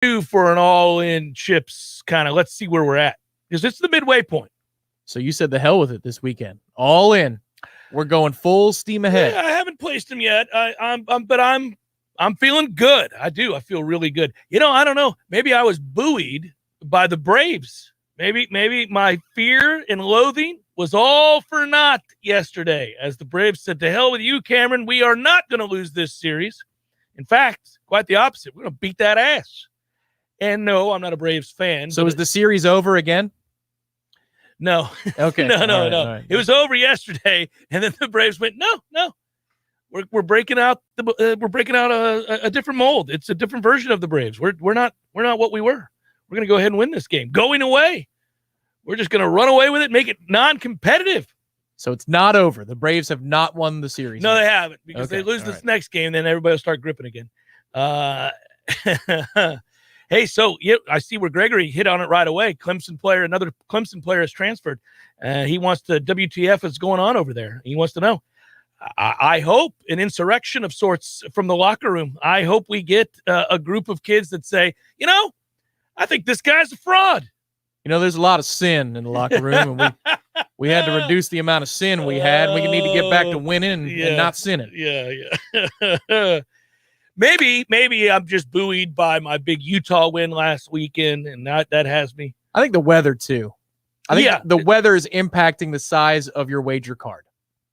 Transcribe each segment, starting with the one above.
due for an all-in chips kind of. Let's see where we're at, because it's the midway point. So you said the hell with it this weekend. All in. We're going full steam ahead. Yeah, I haven't placed them yet. I'm feeling good. I do. I feel really good. I don't know. Maybe I was buoyed by the Braves. Maybe my fear and loathing was all for naught yesterday, as the Braves said, to hell with you, Cameron. We are not going to lose this series. In fact, quite the opposite. We're going to beat that ass. And no, I'm not a Braves fan. So is the series over again? No. Okay. No. All right. It was over yesterday, and then the Braves went, no. We're breaking out a different mold. It's a different version of the Braves. We're not what we were. We're going to go ahead and win this game. Going away. We're just going to run away with it, make it non-competitive. So it's not over. The Braves have not won the series. No, they haven't, because they lose this next game, then everybody will start gripping again. Hey, so I see where Gregory hit on it right away. Another Clemson player has transferred. He wants to WTF is going on over there. He wants to know. I hope an insurrection of sorts from the locker room. I hope we get a group of kids that say, I think this guy's a fraud. There's a lot of sin in the locker room, and we had to reduce the amount of sin we had. We need to get back to winning and not sinning. Yeah. Maybe I'm just buoyed by my big Utah win last weekend, and that has me. I think the weather too. I think the weather is impacting the size of your wager card.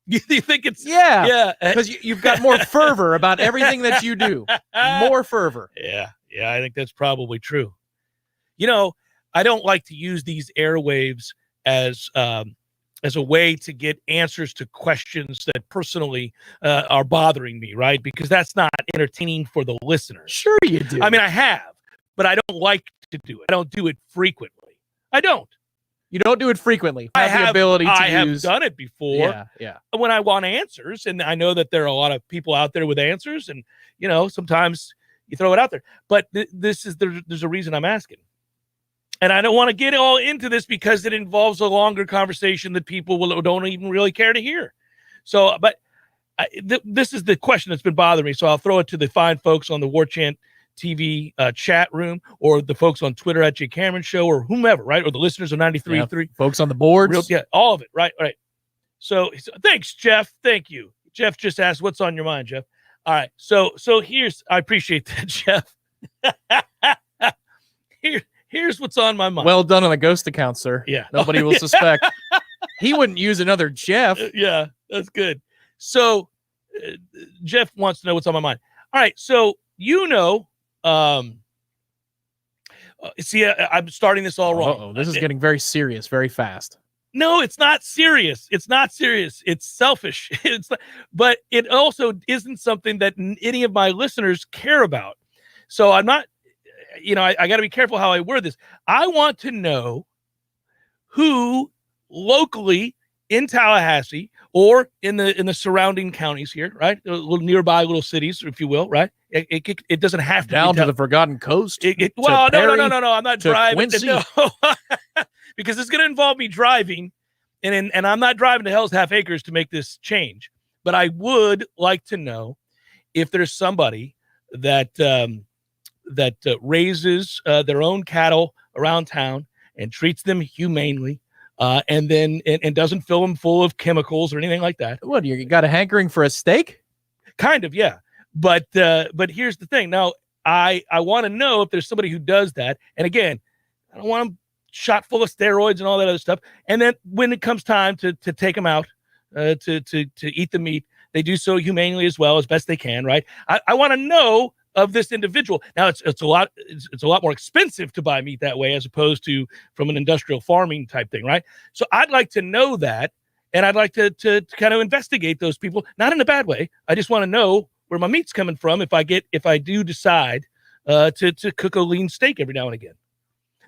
You think it's yeah, because you've got more fervor about everything that you do. More fervor. Yeah, I think that's probably true. I don't like to use these airwaves as a way to get answers to questions that personally are bothering me, right? Because that's not entertaining for the listener. Sure you do. I mean, I have, but I don't like to do it. I don't do it frequently. I don't. You don't do it frequently. I have the ability to I have done it before. Yeah. When I want answers, and I know that there are a lot of people out there with answers, and sometimes you throw it out there. But there's a reason I'm asking. And I don't want to get all into this because it involves a longer conversation that people don't even really care to hear. So, but this is the question that's been bothering me. So I'll throw it to the fine folks on the Warchant TV chat room, or the folks on Twitter at Jay Cameron Show, or whomever, right? Or the listeners of 93.3. Folks on the boards. All of it, right? So thanks, Jeff. Thank you. Jeff just asked, what's on your mind, Jeff? All right. So I appreciate that, Jeff. Here's what's on my mind. Well done on the ghost account, sir. Yeah. Nobody will suspect. He wouldn't use another Jeff. Yeah, that's good. So Jeff wants to know what's on my mind. All right. So, see, I'm starting this all wrong. Uh-oh, this is getting very serious very fast. No, it's not serious. It's selfish. But it also isn't something that any of my listeners care about. So I'm not, I got to be careful how I word this. I want to know who locally in Tallahassee or in the surrounding counties here, right? Nearby little cities, if you will, right? It doesn't have to down be to the Forgotten Coast. No. I'm not driving. No. Because it's going to involve me driving, and I'm not driving to Hell's Half Acres to make this change. But I would like to know if there's somebody that raises their own cattle around town and treats them humanely, and doesn't fill them full of chemicals or anything like that. What, you got a hankering for a steak? Kind of, yeah. But here's the thing. Now, I want to know if there's somebody who does that. And again, I don't want them shot full of steroids and all that other stuff. And then when it comes time to take them out, to eat the meat, they do so humanely as well, as best they can, right? I want to know of this individual. Now, it's a lot more expensive to buy meat that way, as opposed to from an industrial farming type thing, right? So I'd like to know that, and I'd like to kind of investigate those people, not in a bad way. I just want to know where my meat's coming from if I do decide to cook a lean steak every now and again.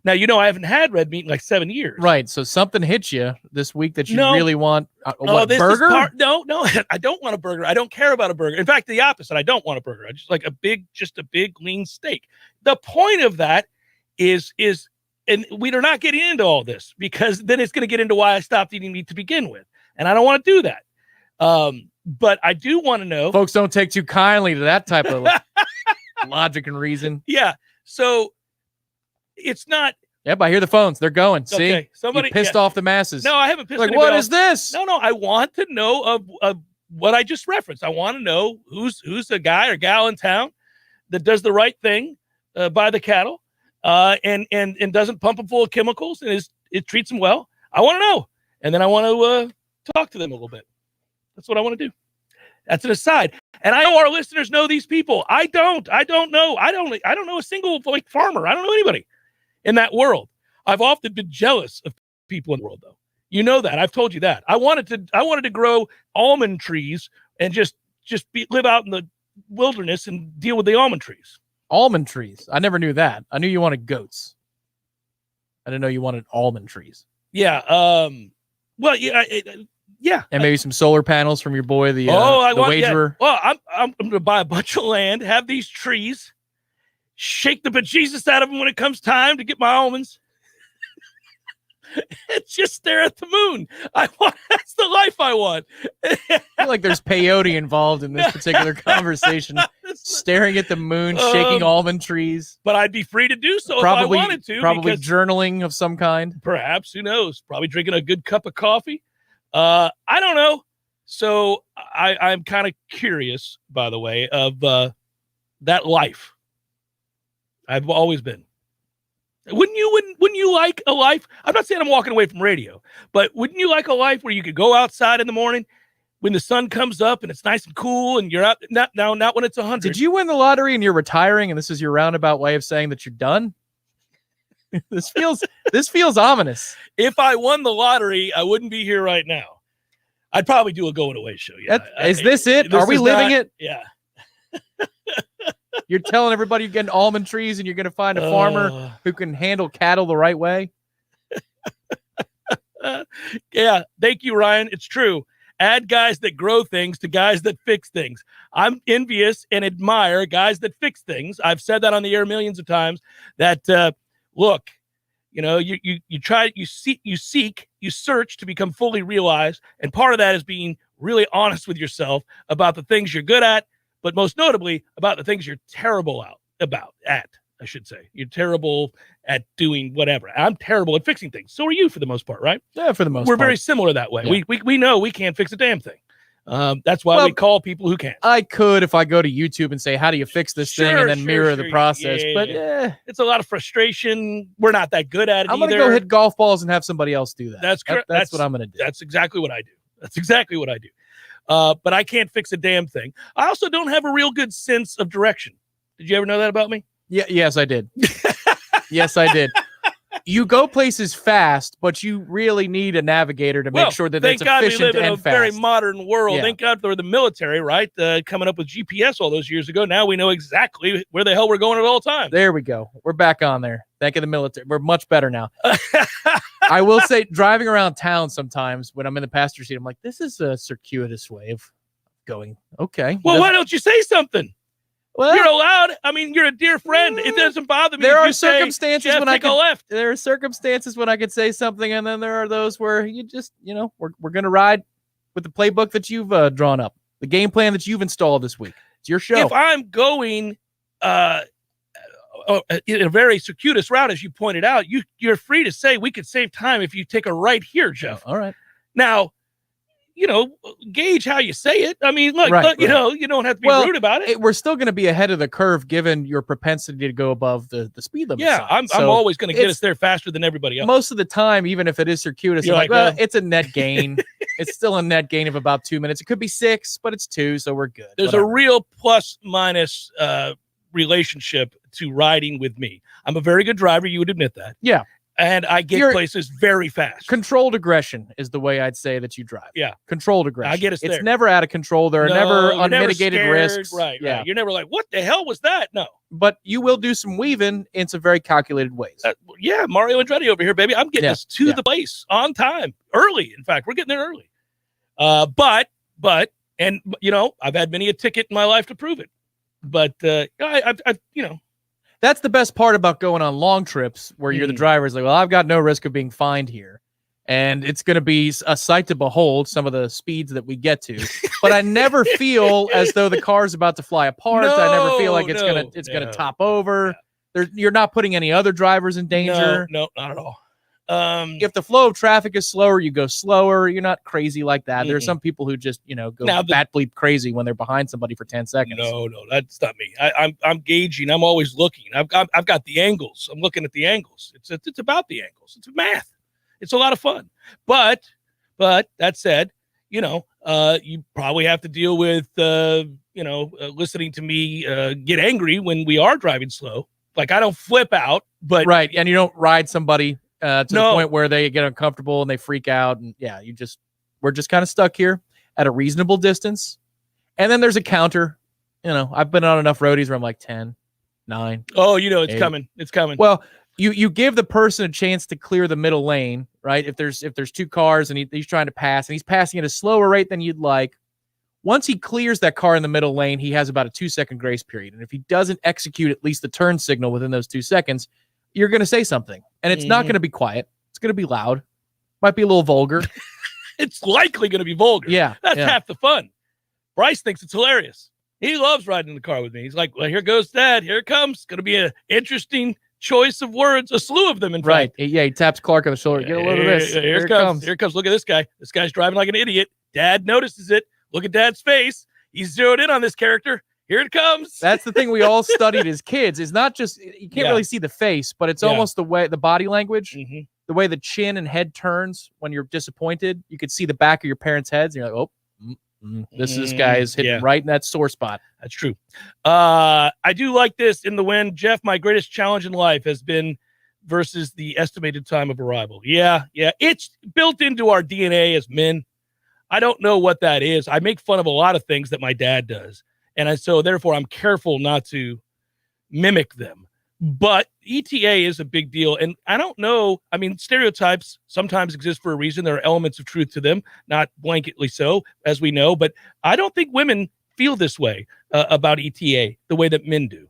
Now, I haven't had red meat in like 7 years. Right. So something hit you this week that you really want. What, burger? No, I don't want a burger. I don't care about a burger. In fact, the opposite. I don't want a burger. I just like a big lean steak. The point of that is, and we are not getting into all this, because then it's going to get into why I stopped eating meat to begin with. And I don't want to do that. But I do want to know. Folks don't take too kindly to that type of logic and reason. Yeah. So it's not. Yep, I hear the phones. They're going. See, Okay, somebody you pissed off the masses. No, I haven't pissed. Like, what is this? No. I want to know of what I just referenced. I want to know who's a guy or gal in town that does the right thing by the cattle, and doesn't pump them full of chemicals and it treats them well. I want to know, and then I want to talk to them a little bit. That's what I want to do. That's an aside. And I know our listeners know these people. I don't know. I don't know a single farmer. I don't know anybody in that world. I've often been jealous of people in the world, though. You know that. I've told you that. I wanted to grow almond trees and just live out in the wilderness and deal with the almond trees. Almond trees. I never knew that. I knew you wanted goats. I didn't know you wanted almond trees. Yeah. Well, yeah. Yeah. And maybe some solar panels from your boy, the wagerer. Yeah. Well, I'm going to buy a bunch of land, have these trees, shake the bejesus out of them when it comes time to get my almonds. And just stare at the moon. That's the life I want. I feel like there's peyote involved in this particular conversation. Staring at the moon, shaking almond trees. But I'd be free to do so if I wanted to. Probably journaling of some kind. Perhaps, who knows? Probably drinking a good cup of coffee. I don't know. So I'm kind of curious, by the way, of that life. I've always been. Wouldn't you like a life? I'm not saying I'm walking away from radio, but wouldn't you like a life where you could go outside in the morning when the sun comes up and it's nice and cool and you're out? Not when it's 100. Did you win the lottery and you're retiring and this is your roundabout way of saying that you're done? This feels ominous. If I won the lottery, I wouldn't be here right now. I'd probably do a going away show. Yeah. Is this it? Are we living it? Yeah. You're telling everybody you're getting almond trees and you're going to find a farmer who can handle cattle the right way? Yeah. Thank you, Ryan. It's true. Add guys that grow things to guys that fix things. I'm envious and admire guys that fix things. I've said that on the air millions of times that, look, you know, you search to become fully realized. And part of that is being really honest with yourself about the things you're good at, but most notably about the things you're terrible at, I should say. You're terrible at doing whatever. I'm terrible at fixing things. So are you for the most part, right? Yeah, for the most part. We're very similar that way. Yeah. We know we can't fix a damn thing. That's why we call people who can. I could if I go to YouTube and say, how do you fix this thing? And then mirror the process. Yeah, but it's a lot of frustration. We're not that good at it I'm going to go hit golf balls and have somebody else do that. That's correct. That's what I'm going to do. That's exactly what I do. But I can't fix a damn thing. I also don't have a real good sense of direction. Did you ever know that about me? Yeah. Yes, I did. Yes, I did. You go places fast, but you really need a navigator to make sure that it's efficient and fast. Thank God we live in a very modern world. Yeah. Thank God for the military, right? Coming up with GPS all those years ago. Now we know exactly where the hell we're going at all times. There we go. We're back on there. Thank you, the military. We're much better now. I will say, driving around town sometimes when I'm in the passenger seat, I'm like, this is a circuitous way of going. Okay. Well, why don't you say something? Well, you're allowed. I mean, you're a dear friend. It doesn't bother me. There are circumstances when There are circumstances when I could say something, and then there are those where you just, we're going to ride with the playbook that you've drawn up, the game plan that you've installed this week. It's your show. If I'm going in a very circuitous route, as you pointed out, you're free to say we could save time if you take a right here, Jeff. All right. Now, gauge how you say it. I mean, look, you don't have to be rude about it. We're still going to be ahead of the curve given your propensity to go above the speed limit. Yeah, I'm always going to get us there faster than everybody else. Most of the time, even if it is circuitous, you're like, well, it's a net gain. It's still a net gain of about 2 minutes. It could be 6, but it's 2, so we're good. There's a real plus minus relationship to riding with me. I'm a very good driver. You would admit that. Yeah. And I get places very fast. Controlled aggression is the way I'd say that you drive. Yeah. Controlled aggression. I get us there. It's never out of control. There are never unmitigated risks. Right. Yeah. Right. You're never like, what the hell was that? No. But you will do some weaving in some very calculated ways. Yeah. Mario Andretti over here, baby. I'm getting us to the place on time. Early. In fact, we're getting there early. But, I've had many a ticket in my life to prove it. But, that's the best part about going on long trips where you're the driver. Is like, well, I've got no risk of being fined here. And it's going to be a sight to behold, some of the speeds that we get to. But I never feel as though the car's about to fly apart. I never feel like it's going to top over. You're not putting any other drivers in danger. No, not at all. If the flow of traffic is slower, you go slower. You're not crazy like that. There are some people who just, go bat bleep crazy when they're behind somebody for 10 seconds. No, that's not me. I'm gauging. I'm always looking. I've got the angles. I'm looking at the angles. It's about the angles. It's math. It's a lot of fun. But that said, you probably have to deal with listening to me get angry when we are driving slow. Like, I don't flip out, but right, and you don't ride somebody to the point where they get uncomfortable and they freak out, and we're just kind of stuck here at a reasonable distance. And then there's a counter. I've been on enough roadies where I'm like 10, 9. Oh, it's 8. coming. It's coming. Well, you give the person a chance to clear the middle lane, right? If there's 2 cars and he's trying to pass and he's passing at a slower rate than you'd like, once he clears that car in the middle lane, he has about a 2-second grace period. And if he doesn't execute at least the turn signal within those 2 seconds, you're going to say something. And it's not going to be quiet. It's going to be loud. Might be a little vulgar. It's likely going to be vulgar. Yeah. That's half the fun. Bryce thinks it's hilarious. He loves riding in the car with me. He's like, well, here goes Dad. Here it comes. It's going to be an interesting choice of words, a slew of them, in fact. Right. Yeah, he taps Clark on the shoulder. Get a load of this. Here it comes. Here it comes. Look at this guy. This guy's driving like an idiot. Dad notices it. Look at Dad's face. He's zeroed in on this character. Here it comes. That's the thing we all studied as kids. Is not just, you can't really see the face, but it's almost the way, the body language, the way the chin and head turns when you're disappointed. You could see the back of your parents' heads, and you're like, oh, this guy is hitting right in that sore spot. That's true. I do like this in the win. Jeff, my greatest challenge in life has been versus the estimated time of arrival. Yeah. It's built into our DNA as men. I don't know what that is. I make fun of a lot of things that my dad does. And so therefore I'm careful not to mimic them. But ETA is a big deal. And I don't know. I mean, stereotypes sometimes exist for a reason. There are elements of truth to them, not blanketly so, as we know. But I don't think women feel this way about ETA the way that men do.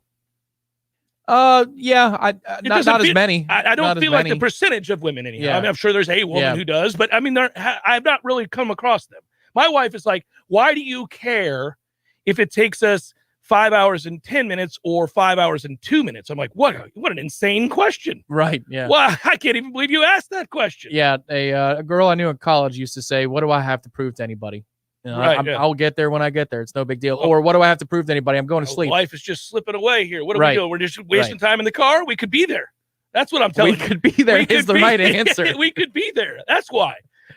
Not as many. I don't feel like the percentage of women anyhow. I mean, I'm sure there's a woman who does, but I mean, I've not really come across them. My wife is like, why do you care if it takes us 5 hours and 10 minutes or 5 hours and 2 minutes? I'm like, what an insane question. Right. Yeah. Well, I can't even believe you asked that question. Yeah. A girl I knew in college used to say, what do I have to prove to anybody? I'll get there when I get there. It's no big deal. Or what do I have to prove to anybody? I'm going to sleep. Life is just slipping away here. What are we doing? We're just wasting time in the car. We could be there. That's what I'm telling you. We could be there is the right answer. We could be there. That's why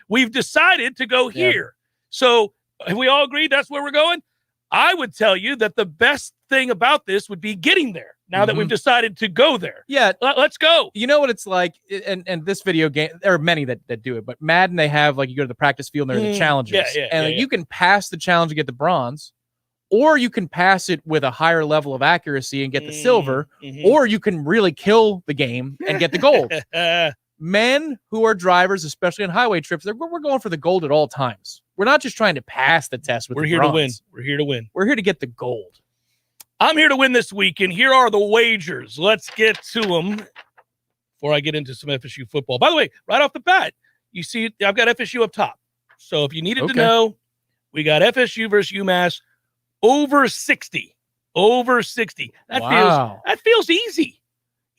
we've decided to go here. So have we all agreed that's where we're going? I would tell you that the best thing about this would be getting there. Now that we've decided to go there. Yeah. Let's go. You know what it's like? And this video game, there are many that do it, but Madden, they have like, you go to the practice field and there are the challenges. You can pass the challenge and get the bronze, or you can pass it with a higher level of accuracy and get the silver, or you can really kill the game and get the gold. Men who are drivers, especially on highway trips, we're going for the gold at all times. We're not just trying to pass the test with the bronze. To win. We're here to win. We're here to get the gold. I'm here to win this week, and here are the wagers. Let's get to them before I get into some FSU football. By the way, right off the bat, you see I've got FSU up top. So if you needed to know, we got FSU versus UMass over 60. Over 60. That feels easy.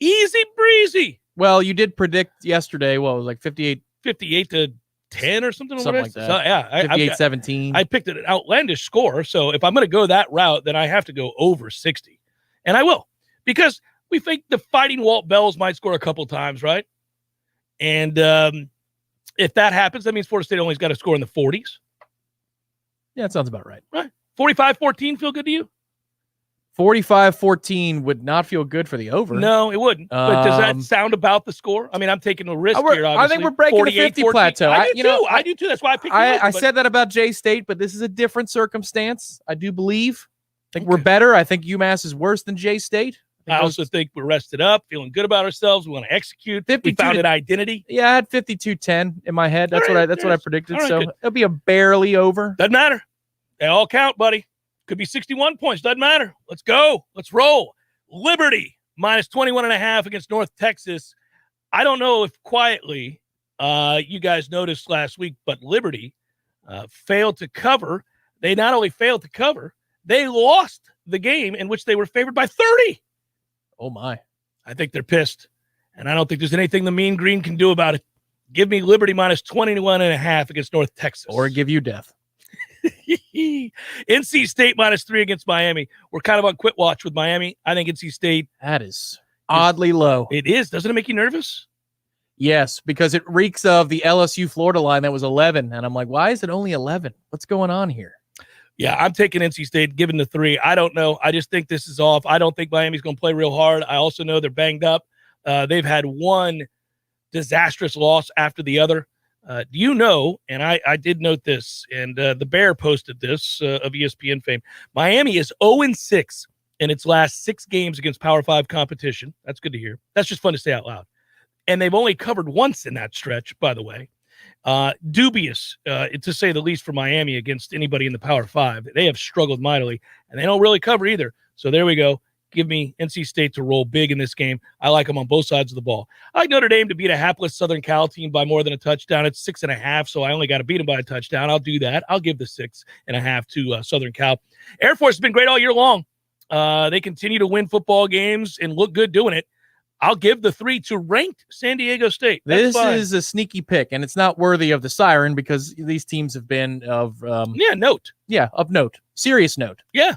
Easy breezy. Well, you did predict yesterday, what was like 58 to 10 or something like that. So, yeah, 58-17. I picked an outlandish score. So if I'm going to go that route, then I have to go over 60. And I will, because we think the Fighting Walt Bells might score a couple times, right? And if that happens, that means Florida State only's got to score in the 40s. Yeah, that sounds about right. Right. 45-14 feel good to you? 45-14 would not feel good for the over. No, it wouldn't. But does that sound about the score? I mean, I'm taking a risk here, obviously. I think we're breaking the 50 plateau. I do too. That's why I picked it. I said that about J-State, but this is a different circumstance. I do believe. I think we're better. I think UMass is worse than J-State. I also think we're rested up, feeling good about ourselves. We want to execute. We found an identity. Yeah, I had 52-10 in my head. That's what I predicted. So it'll be a barely over. Doesn't matter. They all count, buddy. Could be 61 points. Doesn't matter. Let's go. Let's roll. Liberty minus 21.5 against North Texas. I don't know if quietly you guys noticed last week, but Liberty failed to cover. They not only failed to cover, they lost the game in which they were favored by 30. Oh, my. I think they're pissed, and I don't think there's anything the Mean Green can do about it. Give me Liberty minus 21.5 against North Texas. Or give you death. NC State minus 3 against Miami. We're kind of on quit watch with Miami. I think NC State. That is oddly low. It is. Doesn't it make you nervous? Yes, because it reeks of the LSU Florida line that was 11. And I'm like, why is it only 11? What's going on here? Yeah, I'm taking NC State, giving the 3. I don't know. I just think this is off. I don't think Miami's going to play real hard. I also know they're banged up. They've had one disastrous loss after the other. Do you know, and I did note this, and the Bear posted this of ESPN fame, Miami is 0-6 in its last 6 games against Power 5 competition. That's good to hear. That's just fun to say out loud. And they've only covered once in that stretch, by the way. Dubious, to say the least, for Miami against anybody in the Power 5. They have struggled mightily, and they don't really cover either. So there we go. Give me NC State to roll big in this game. I like them on both sides of the ball. I like Notre Dame to beat a hapless Southern Cal team by more than a touchdown. It's 6.5, so I only got to beat them by a touchdown. I'll do that. I'll give the 6.5 to Southern Cal. Air Force has been great all year long. They continue to win football games and look good doing it. I'll give the 3 to ranked San Diego State. This is a sneaky pick, and it's not worthy of the siren because these teams have been of note. Yeah, of note. Serious note. Yeah.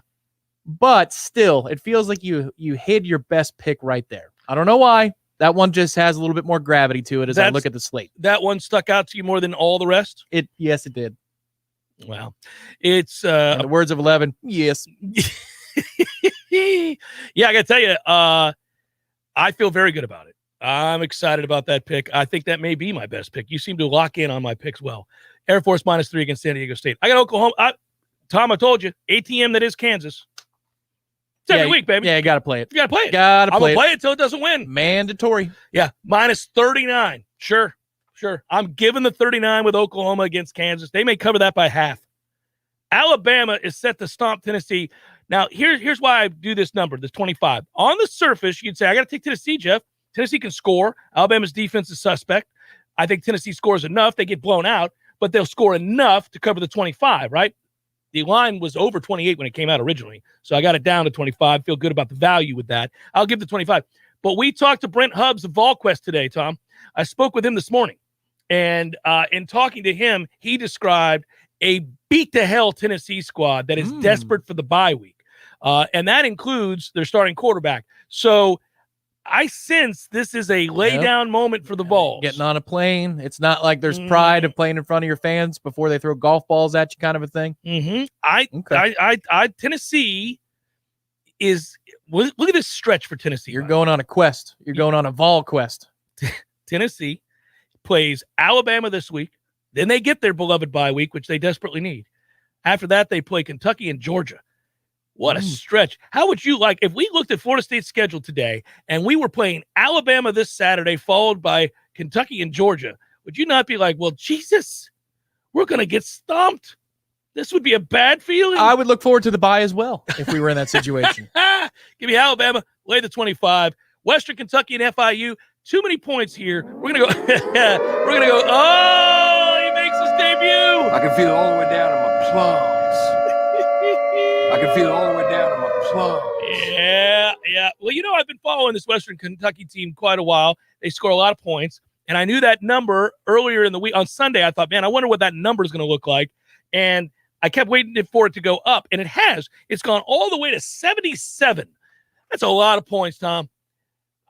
But still, it feels like you hid your best pick right there. I don't know why. That one just has a little bit more gravity to it as I look at the slate. That one stuck out to you more than all the rest? Yes, it did. Well, it's in the words of 11, yes. Yeah, I got to tell you, I feel very good about it. I'm excited about that pick. I think that may be my best pick. You seem to lock in on my picks well. Air Force minus 3 against San Diego State. I got Oklahoma. Tom, I told you, ATM that is Kansas. It's every week, baby. Yeah, you got to play it. You got to play it. I'm going to play it until it doesn't win. Mandatory. Yeah, minus 39. Sure. I'm giving the 39 with Oklahoma against Kansas. They may cover that by half. Alabama is set to stomp Tennessee. Now, here's why I do this number, this 25. On the surface, you'd say, I got to take Tennessee, Jeff. Tennessee can score. Alabama's defense is suspect. I think Tennessee scores enough. They get blown out, but they'll score enough to cover the 25, right? The line was over 28 when it came out originally. So I got it down to 25. Feel good about the value with that. I'll give the 25. But we talked to Brent Hubbs of VolQuest today, Tom. I spoke with him this morning. And in talking to him, he described a beat-to-hell Tennessee squad that is desperate for the bye week. And that includes their starting quarterback. So I sense this is a lay-down moment for the Vols. Getting on a plane. It's not like there's pride of playing in front of your fans before they throw golf balls at you kind of a thing. Tennessee is – look at this stretch for Tennessee. You're going on a quest. You're going on a Vol quest. Tennessee plays Alabama this week. Then they get their beloved bye week, which they desperately need. After that, they play Kentucky and Georgia. What a stretch. How would you like if we looked at Florida State's schedule today and we were playing Alabama this Saturday, followed by Kentucky and Georgia? Would you not be like, well, Jesus, we're going to get stomped? This would be a bad feeling. I would look forward to the bye as well if we were in that situation. Give me Alabama, lay the 25. Western Kentucky and FIU. Too many points here. We're going to go. We're going to go. Oh, he makes his debut. I can feel it all the way down in my plums. I can feel it all the way down in my plums. Yeah. Well, I've been following this Western Kentucky team quite a while. They score a lot of points. And I knew that number earlier in the week. On Sunday, I thought, man, I wonder what that number is going to look like. And I kept waiting for it to go up. And it has. It's gone all the way to 77. That's a lot of points, Tom.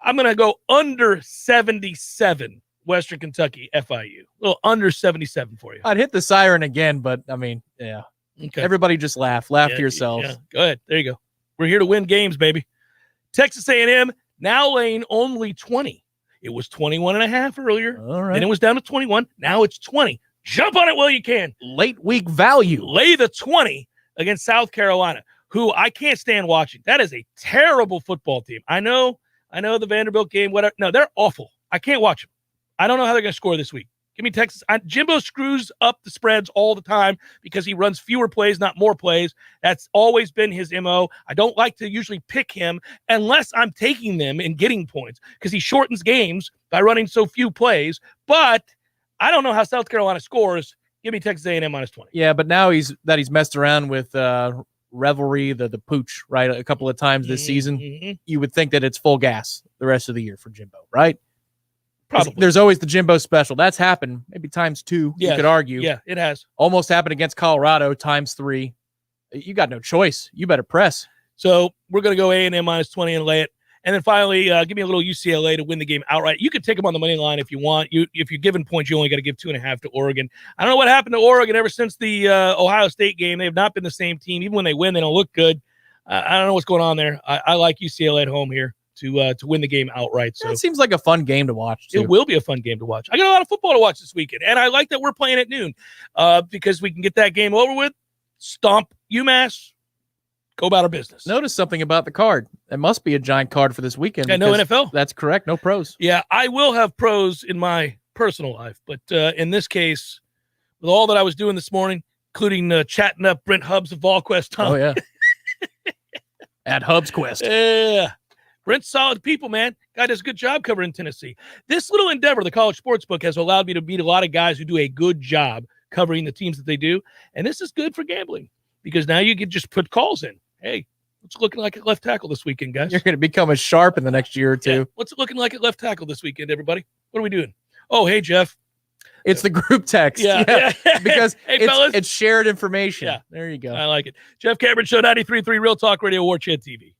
I'm going to go under 77, Western Kentucky, FIU. A little under 77 for you. I'd hit the siren again, but, yeah. Okay. Everybody just laugh. Laugh to yourselves. Yeah. Go ahead. There you go. We're here to win games, baby. Texas A&M now laying only 20. It was 21.5 earlier. All right. Then it was down to 21. Now it's 20. Jump on it while you can. Late week value. Lay the 20 against South Carolina, who I can't stand watching. That is a terrible football team. I know the Vanderbilt game, whatever. No, they're awful. I can't watch them. I don't know how they're going to score this week. Give me Texas. Jimbo screws up the spreads all the time because he runs fewer plays, not more plays. That's always been his MO. I don't like to usually pick him unless I'm taking them and getting points because he shortens games by running so few plays. But I don't know how South Carolina scores. Give me Texas A&M minus 20. Yeah, but now he's messed around with revelry, the pooch, right? A couple of times this season, you would think that it's full gas the rest of the year for Jimbo, right? Probably. There's always the Jimbo special. That's happened maybe times 2, you could argue. Yeah, it has. Almost happened against Colorado times 3. You got no choice. You better press. So we're going to go A&M -20 and lay it. And then finally, give me a little UCLA to win the game outright. You could take them on the money line if you want. If you're giving points, you only got to give 2.5 to Oregon. I don't know what happened to Oregon ever since the Ohio State game. They have not been the same team. Even when they win, they don't look good. I don't know what's going on there. I like UCLA at home here to win the game outright. So it seems like a fun game to watch, too. It will be a fun game to watch. I got a lot of football to watch this weekend, and I like that we're playing at noon because we can get that game over with, stomp UMass, go about our business. Notice something about the card. It must be a giant card for this weekend. Yeah, no NFL. That's correct. No pros. Yeah, I will have pros in my personal life, but in this case, with all that I was doing this morning, including chatting up Brent Hubbs of VolQuest. Oh, yeah. At Hubbs Quest. Yeah. Brent's solid people, man. Guy does a good job covering Tennessee. This little endeavor, the college sports book, has allowed me to meet a lot of guys who do a good job covering the teams that they do, and this is good for gambling because now you can just put calls in. Hey, what's it looking like at left tackle this weekend, guys? You're going to become as sharp in the next year or two. Yeah. What's it looking like at left tackle this weekend, everybody? What are we doing? Oh, hey, Jeff. It's the group text. Yeah. Because hey, fellas. It's shared information. Yeah. There you go. I like it. Jeff Cameron Show, 93.3 Real Talk Radio, Warchant TV.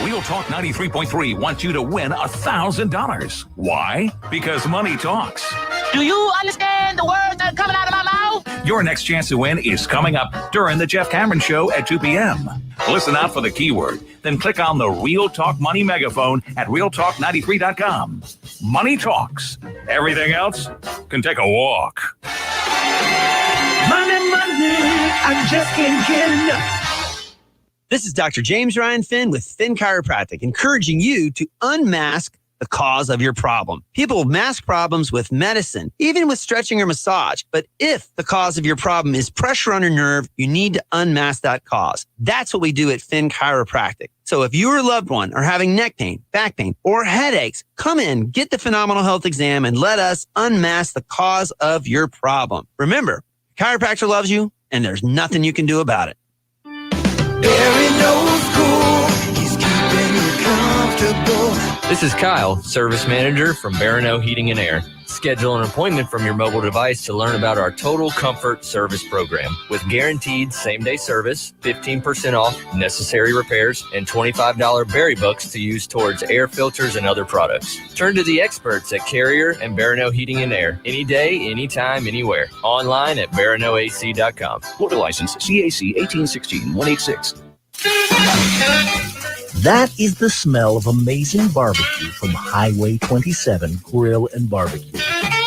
Real Talk 93.3 wants you to win $1,000. Why? Because money talks. Do you understand the words that are coming out of my mouth? Your next chance to win is coming up during the Jeff Cameron Show at 2 p.m. Listen out for the keyword, then click on the Real Talk Money megaphone at realtalk93.com. Money talks. Everything else can take a walk. Money, I just can't get enough. This is Dr. James Ryan Finn with Finn Chiropractic, encouraging you to unmask the cause of your problem. People mask problems with medicine, even with stretching or massage. But if the cause of your problem is pressure on your nerve, you need to unmask that cause. That's what we do at Finn Chiropractic. So if you or a loved one are having neck pain, back pain, or headaches, come in, get the Phenomenal Health exam, and let us unmask the cause of your problem. Remember, chiropractor loves you, and there's nothing you can do about it. Barry knows cool. He's keeping you comfortable. This is Kyle, Service Manager from Barano Heating and Air. Schedule an appointment from your mobile device to learn about our Total Comfort Service Program. With guaranteed same-day service, 15% off necessary repairs, and $25 Berry Bucks to use towards air filters and other products. Turn to the experts at Carrier and Barano Heating and Air. Any day, anytime, anywhere. Online at baranoac.com. Florida license CAC 1816-186. That is the smell of amazing barbecue from Highway 27 Grill and Barbecue.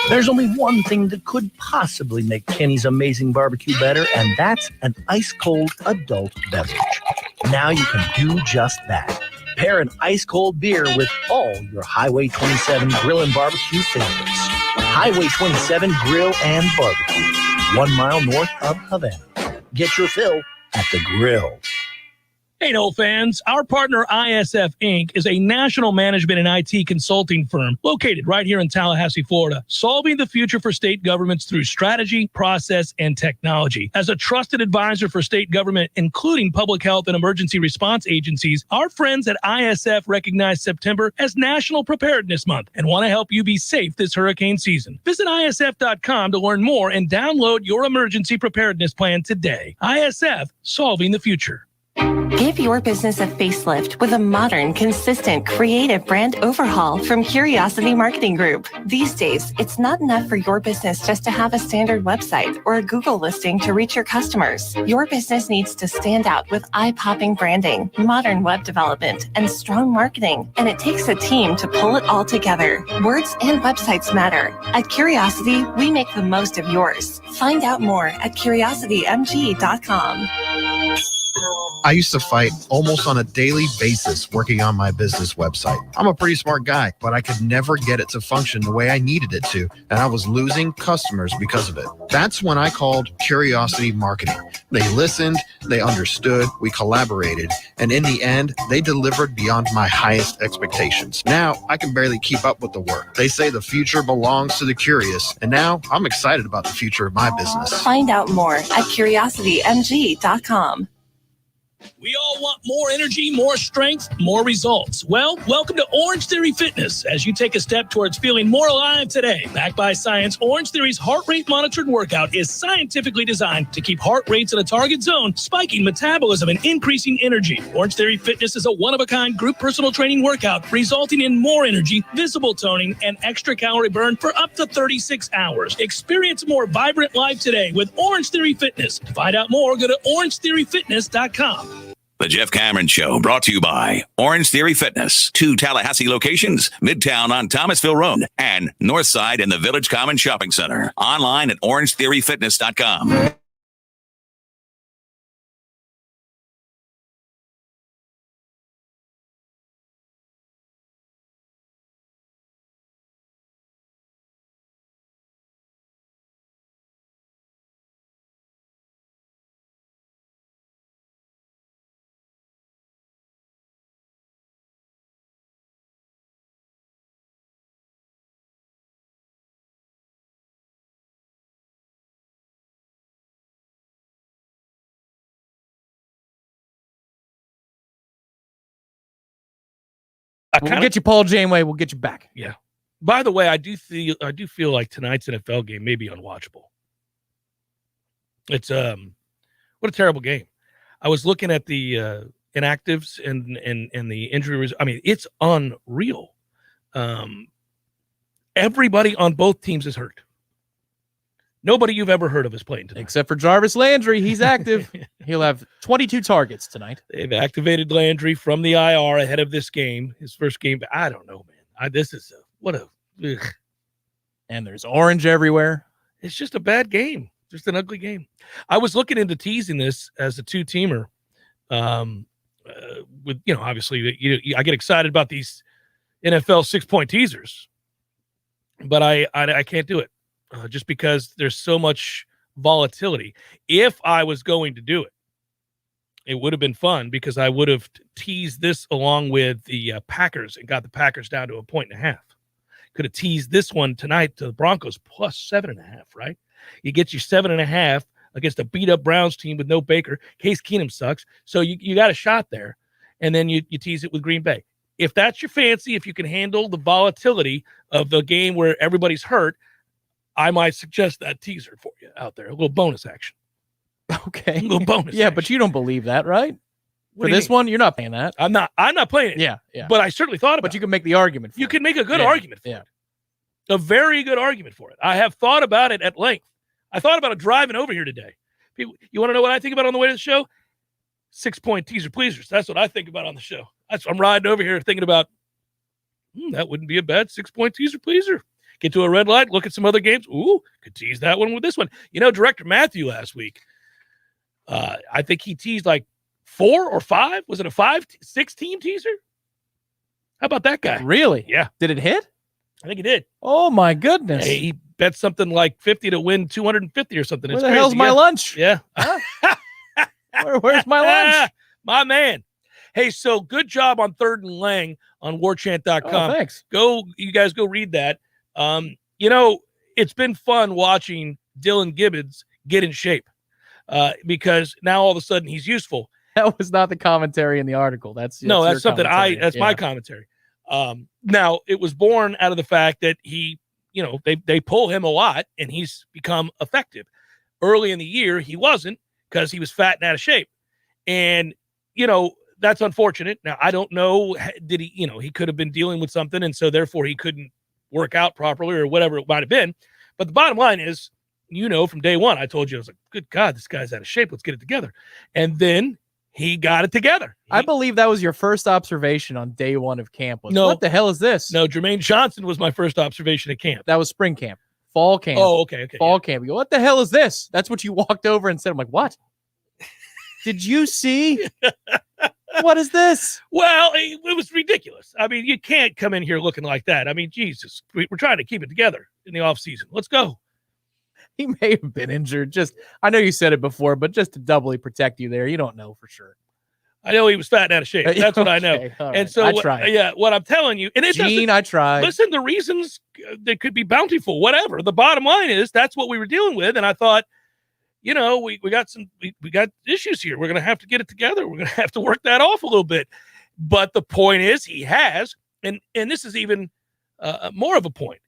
There's only one thing that could possibly make Kenny's Amazing Barbecue better, and that's an ice-cold adult beverage. Now you can do just that. Pair an ice-cold beer with all your Highway 27 Grill and Barbecue favorites. Highway 27 Grill and Barbecue, 1 mile north of Havana. Get your fill at the grill. Hey, Nole fans, our partner ISF Inc. is a national management and IT consulting firm located right here in Tallahassee, Florida, solving the future for state governments through strategy, process, and technology. As a trusted advisor for state government, including public health and emergency response agencies, our friends at ISF recognize September as National Preparedness Month and want to help you be safe this hurricane season. Visit ISF.com to learn more and download your emergency preparedness plan today. ISF, solving the future. Give your business a facelift with a modern, consistent, creative brand overhaul from Curiosity Marketing Group. These days, it's not enough for your business just to have a standard website or a Google listing to reach your customers. Your business needs to stand out with eye-popping branding, modern web development, and strong marketing. And it takes a team to pull it all together. Words and websites matter. At Curiosity, we make the most of yours. Find out more at curiositymg.com. I used to fight almost on a daily basis working on my business website. I'm a pretty smart guy, but I could never get it to function the way I needed it to, and I was losing customers because of it. That's when I called Curiosity Marketing. They listened, they understood, we collaborated, and in the end, they delivered beyond my highest expectations. Now, I can barely keep up with the work. They say the future belongs to the curious, and now I'm excited about the future of my business. Find out more at curiositymg.com. We all want more energy, more strength, more results. Well, welcome to Orange Theory Fitness as you take a step towards feeling more alive today. Backed by science, Orange Theory's heart rate monitored workout is scientifically designed to keep heart rates in a target zone, spiking metabolism and increasing energy. Orange Theory Fitness is a one-of-a-kind group personal training workout resulting in more energy, visible toning, and extra calorie burn for up to 36 hours. Experience a more vibrant life today with Orange Theory Fitness. To find out more, go to orangetheoryfitness.com. The Jeff Cameron Show, brought to you by Orange Theory Fitness. 2 Tallahassee locations, Midtown on Thomasville Road and Northside in the Village Common Shopping Center. Online at orangetheoryfitness.com. We'll get you Paul Janeway. We'll get you back. Yeah. By the way, I do feel like tonight's NFL game may be unwatchable. It's what a terrible game. I was looking at the inactives and the injuries. I mean, it's unreal. Everybody on both teams is hurt. Nobody you've ever heard of is playing tonight. Except for Jarvis Landry. He's active. He'll have 22 targets tonight. They've activated Landry from the IR ahead of this game, his first game. I don't know, man. Ugh. And there's orange everywhere. It's just a bad game. Just an ugly game. I was looking into teasing this as a 2-teamer. With, obviously, I get excited about these NFL 6-point teasers, but I can't do it. Just because there's so much volatility. If I was going to do it, it would have been fun because I would have teased this along with the Packers and got the Packers down to 1.5. Could have teased this one tonight to the Broncos plus 7.5, right? You get your 7.5 against a beat-up Browns team with no Baker. Case Keenum sucks. So you got a shot there, and then you tease it with Green Bay. If that's your fancy, if you can handle the volatility of the game where everybody's hurt, I might suggest that teaser for you out there. A little bonus action. Okay. A little bonus Yeah, action. but you don't believe that, right? What For do you this mean? one, you're not paying that. I'm not playing it. Yeah. But I certainly thought about it. But you can make the argument for You it. can make a good argument for it. A very good argument for it. I have thought about it at length. I thought about it driving over here today. People, you want to know what I think about on the way to the show? 6-point teaser pleasers. That's what I think about on the show. I'm riding over here thinking about, that wouldn't be a bad 6-point teaser pleaser. Get to a red light, look at some other games. Ooh, could tease that one with this one. Director Matthew last week, I think he teased like 4 or 5. Was it a 6-team teaser? How about that guy? Really? Yeah. Did it hit? I think he did. Oh, my goodness. Hey, he bet something like 50 to win 250 or something. Where the hell's my lunch? Yeah. Where's my lunch? My man. Hey, so good job on 3rd and Lang on warchant.com. Oh, thanks. You guys go read that. It's been fun watching Dylan Gibbons get in shape because now all of a sudden he's useful. That was not the commentary in the article. That's something that's my commentary. Now it was born out of the fact that he, they pull him a lot and he's become effective. Early in the year, he wasn't because he was fat and out of shape. And, that's unfortunate. Now, I don't know, did he, he could have been dealing with something. And so therefore he couldn't work out properly or whatever it might have been. But the bottom line is, from day one, I told you, I was like, good God, this guy's out of shape. Let's get it together. And then he got it together. I believe that was your first observation on day one of camp. No. What the hell is this? No, Jermaine Johnson was my first observation at camp. That was spring camp. Fall camp. Oh, okay. Fall camp. You go, what the hell is this? That's what you walked over and said. I'm like, what? Did you see? What is this? Well, it was ridiculous. I mean, you can't come in here looking like that. I mean, Jesus, we're trying to keep it together in the offseason. Let's go. He may have been injured. I know you said it before, but just to doubly protect you there, you don't know for sure. I know he was fat and out of shape. That's what I know. Right. And so, what I'm telling you, and Gene, I tried. Listen, the reasons they could be bountiful, whatever. The bottom line is that's what we were dealing with, and I thought, we got we got issues here. We're going to have to get it together. We're going to have to work that off a little bit. But the point is, he has, and this is even more of a point.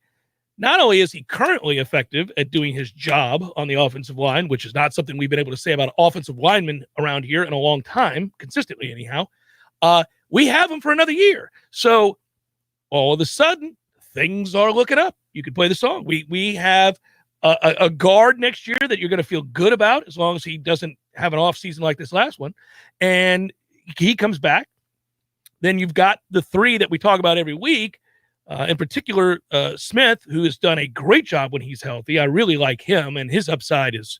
Not only is he currently effective at doing his job on the offensive line, which is not something we've been able to say about offensive linemen around here in a long time, consistently anyhow, we have him for another year. So all of a sudden, things are looking up. You could play the song. We have a guard next year that you're going to feel good about as long as he doesn't have an off season like this last one. And he comes back. Then you've got the three that we talk about every week. In particular, Smith, who has done a great job when he's healthy. I really like him, and his upside is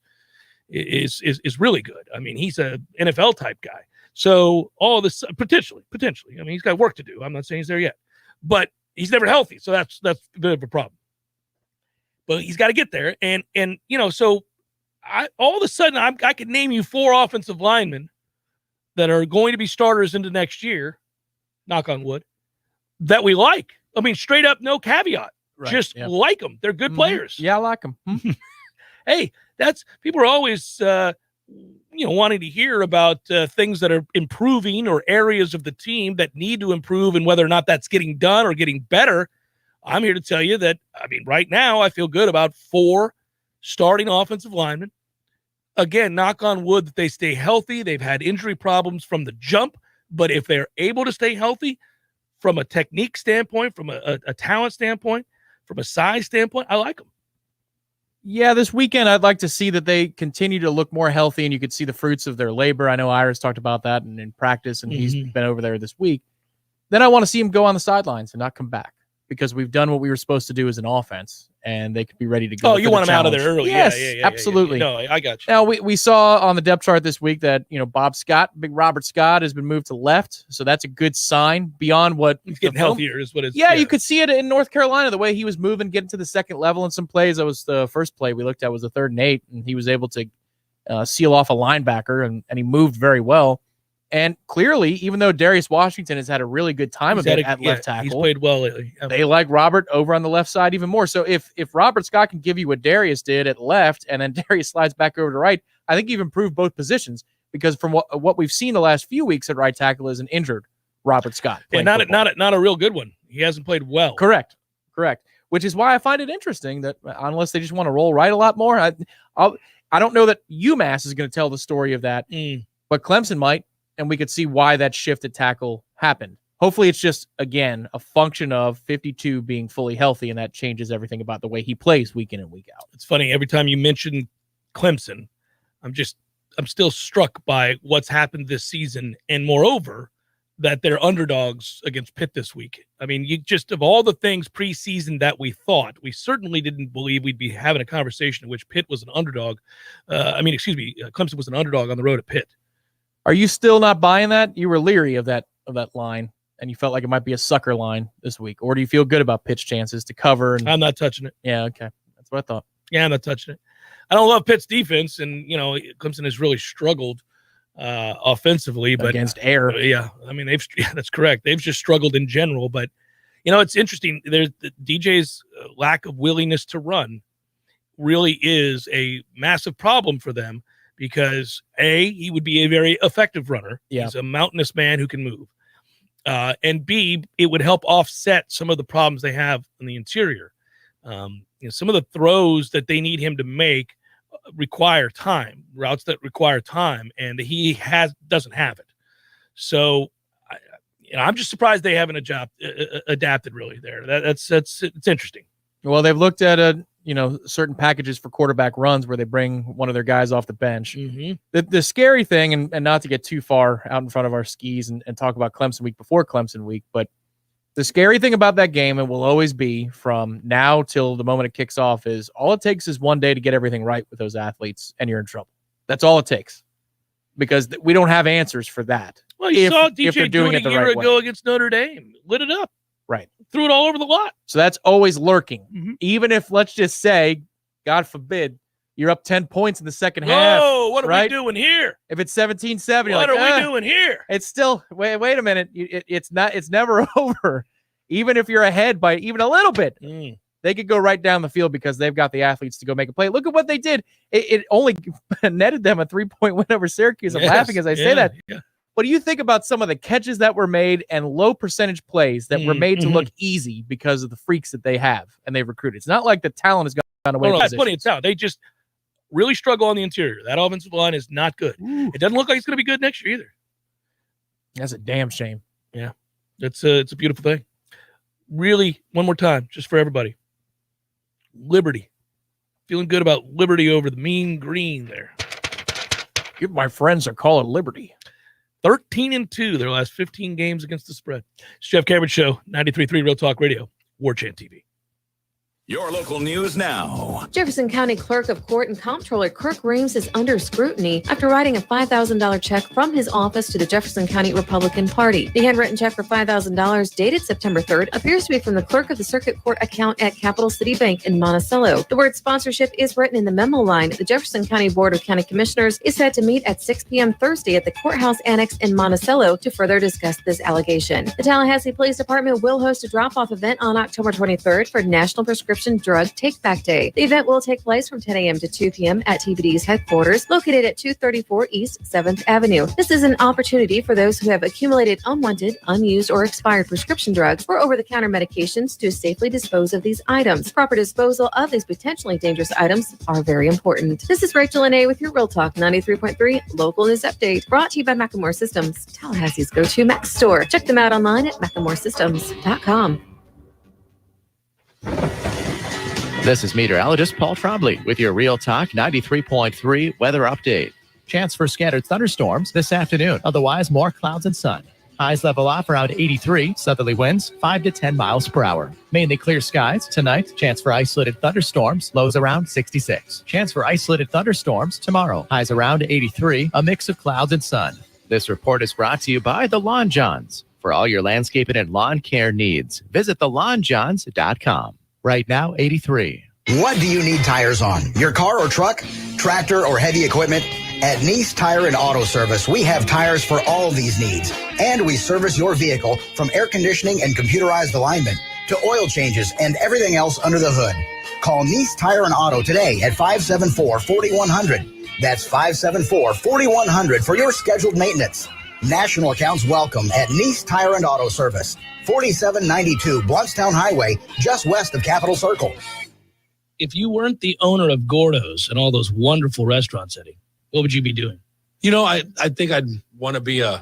really good. I mean, he's a NFL type guy. So all of this potentially. I mean, he's got work to do. I'm not saying he's there yet, but he's never healthy, so that's a bit of a problem. But he's got to get there, and so all of a sudden I could name you 4 offensive linemen that are going to be starters into next year. Knock on wood. That we like. I mean, straight up, no caveat. Right, just like them. They're good players. Yeah, I like them. Hey, people are always, wanting to hear about things that are improving or areas of the team that need to improve and whether or not that's getting done or getting better. I'm here to tell you that, I mean, right now I feel good about 4 starting offensive linemen. Again, knock on wood that they stay healthy. They've had injury problems from the jump, but if they're able to stay healthy, from a technique standpoint, from a talent standpoint, from a size standpoint, I like them. Yeah, this weekend I'd like to see that they continue to look more healthy and you could see the fruits of their labor. I know Iris talked about that in practice, and he's been over there this week. Then I want to see him go on the sidelines and not come back because we've done what we were supposed to do as an offense, and they could be ready to go. Oh, you want them out of there early. Yes, yeah, absolutely. No, I got you. Now, we saw on the depth chart this week that, Bob Scott, big Robert Scott, has been moved to left. So that's a good sign beyond what he's getting healthier is what it's. Yeah, you could see it in North Carolina, the way he was moving, getting to the second level in some plays. That was the first play we looked at was the 3rd and 8, and he was able to seal off a linebacker, and he moved very well. And clearly, even though Darius Washington has had a really good time at left tackle, he's played well lately. They like Robert over on the left side even more. So if Robert Scott can give you what Darius did at left, and then Darius slides back over to right, I think you've improved both positions, because from what we've seen the last few weeks at right tackle is an injured Robert Scott. Yeah, not a real good one. He hasn't played well. Correct. Which is why I find it interesting that unless they just want to roll right a lot more, I don't know that UMass is going to tell the story of that, but Clemson might. And we could see why that shift at tackle happened. Hopefully it's just, again, a function of 52 being fully healthy, and that changes everything about the way he plays week in and week out. It's funny, every time you mention Clemson, I'm still struck by what's happened this season, and moreover, that they're underdogs against Pitt this week. I mean, of all the things preseason that we thought, we certainly didn't believe we'd be having a conversation in which Pitt was an underdog. Clemson was an underdog on the road at Pitt. Are you still not buying that? You were leery of that line, and you felt like it might be a sucker line this week. Or do you feel good about Pitt's chances to cover? I'm not touching it. Yeah, okay. That's what I thought. Yeah, I'm not touching it. I don't love Pitt's defense, and, Clemson has really struggled offensively. But against air. Yeah, I mean, that's correct. They've just struggled in general. But, it's interesting. There's DJ's lack of willingness to run really is a massive problem for them. Because A, he would be a very effective runner. Yeah. He's a mountainous man who can move. And B, it would help offset some of the problems they have in the interior. Some of the throws that they need him to make require time, routes that require time, and he doesn't have it. So, I'm just surprised they haven't adapted really there. It's interesting. Well, they've looked at certain packages for quarterback runs where they bring one of their guys off the bench. The scary thing, and not to get too far out in front of our skis and talk about Clemson week before Clemson week, but the scary thing about that game, and will always be from now till the moment it kicks off, is all it takes is one day to get everything right with those athletes, and you're in trouble. That's all it takes. because we don't have answers for that. Well, you saw if they're DJ doing do it a the year right ago way. against Notre Dame. Lit it up. Right. Threw it all over the lot. So that's always lurking. Mm-hmm. Even if, let's just say, God forbid, you're up 10 points in the second half. Oh, what are right? we doing here? If it's 17-7, you're What like, are we doing here? It's still, wait a minute. It's never over. Even if you're ahead by even a little bit, they could go right down the field because they've got the athletes to go make a play. Look at what they did. It only netted them a 3-point win over Syracuse. I'm laughing as I say that. Yeah. What do you think about some of the catches that were made and low percentage plays that were made to look easy because of the freaks that they have and they've recruited? It's not like the talent has gone away. No, that's plenty of talent. They just really struggle on the interior. That offensive line is not good. It doesn't look like it's going to be good next year either. That's a damn shame. Yeah, it's a beautiful thing. Really, one more time, just for everybody. Liberty. Feeling good about Liberty over the mean green there. Give my friends a call at Liberty. 13-2 their last 15 games against the spread. It's Jeff Cameron Show, 93.3 Real Talk Radio, Warchant TV. Your local news now. Jefferson County Clerk of Court and Comptroller Kirk Reams is under scrutiny after writing a $5,000 check from his office to the Jefferson County Republican Party. The handwritten check for $5,000 dated September 3rd appears to be from the clerk of the circuit court account at Capital City Bank in Monticello. The word sponsorship is written in the memo line. The Jefferson County Board of County Commissioners is set to meet at 6 p.m. Thursday at the Courthouse Annex in Monticello to further discuss this allegation. The Tallahassee Police Department will host a drop-off event on October 23rd for National Prescription Drug Take-Back Day. The event will take place from 10 a.m. to 2 p.m. at TVD's headquarters, located at 234 East 7th Avenue. This is an opportunity for those who have accumulated unwanted, unused, or expired prescription drugs or over-the-counter medications to safely dispose of these items. Proper disposal of these potentially dangerous items are very important. This is Rachel Lene with your Real Talk 93.3 Local News Update, brought to you by Macklemore Systems, Tallahassee's go-to Mac store. Check them out online at MacklemoreSystems.com. This is meteorologist Paul Trombley with your Real Talk 93.3 weather update. Chance for scattered thunderstorms this afternoon. Otherwise, more clouds and sun. Highs level off around 83. Southerly winds 5 to 10 miles per hour. Mainly clear skies tonight. Chance for isolated thunderstorms. Lows around 66. Chance for isolated thunderstorms tomorrow. Highs around 83. A mix of clouds and sun. This report is brought to you by the Lawn Johns. For all your landscaping and lawn care needs, visit thelawnjohns.com. Right now, 83. What do you need tires on? Your car or truck, tractor or heavy equipment? At Nice Tire and Auto Service, we have tires for all these needs. And we service your vehicle from air conditioning and computerized alignment to oil changes and everything else under the hood. Call Nice Tire and Auto today at 574-4100. That's 574-4100 for your scheduled maintenance. National accounts welcome at Nice Tire and Auto Service. 4792 Bluntstown Highway, just west of Capitol Circle. If you weren't the owner of Gordo's and all those wonderful restaurants, Eddie, what would you be doing? You know, I think I'd want to be I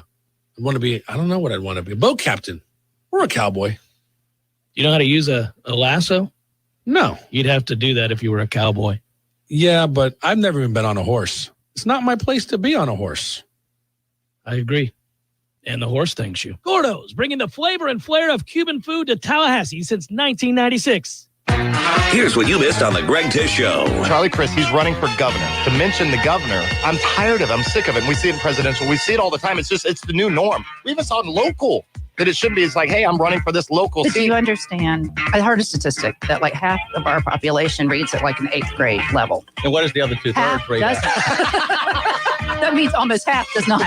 don't know what I'd want to be, a boat captain or a cowboy. You know how to use a lasso? No. You'd have to do that if you were a cowboy. Yeah, but I've never even been on a horse. It's not my place to be on a horse. I agree. And the horse thanks you. Gordo's, bringing the flavor and flair of Cuban food to Tallahassee since 1996. Here's what you missed on the Greg Tish Show. Charlie Crist, he's running for governor. To mention the governor, I'm tired of it. I'm sick of it. And we see it in presidential. We see it all the time. It's the new norm. We even saw it in local. That it should be. It's like, hey, I'm running for this local seat. Do you understand? I heard a statistic that like half of our population reads at like an 8th grade level. And what is the other 2/3 rate? That means almost half does not.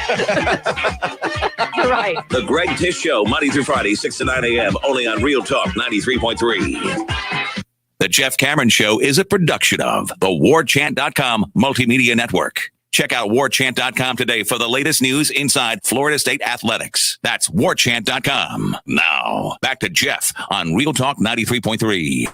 You're right. The Greg Tish Show, Monday through Friday, 6 to 9 a.m., only on Real Talk 93.3. The Jeff Cameron Show is a production of the Warchant.com Multimedia Network. Check out Warchant.com today for the latest news inside Florida State athletics. That's Warchant.com. Now, back to Jeff on Real Talk 93.3.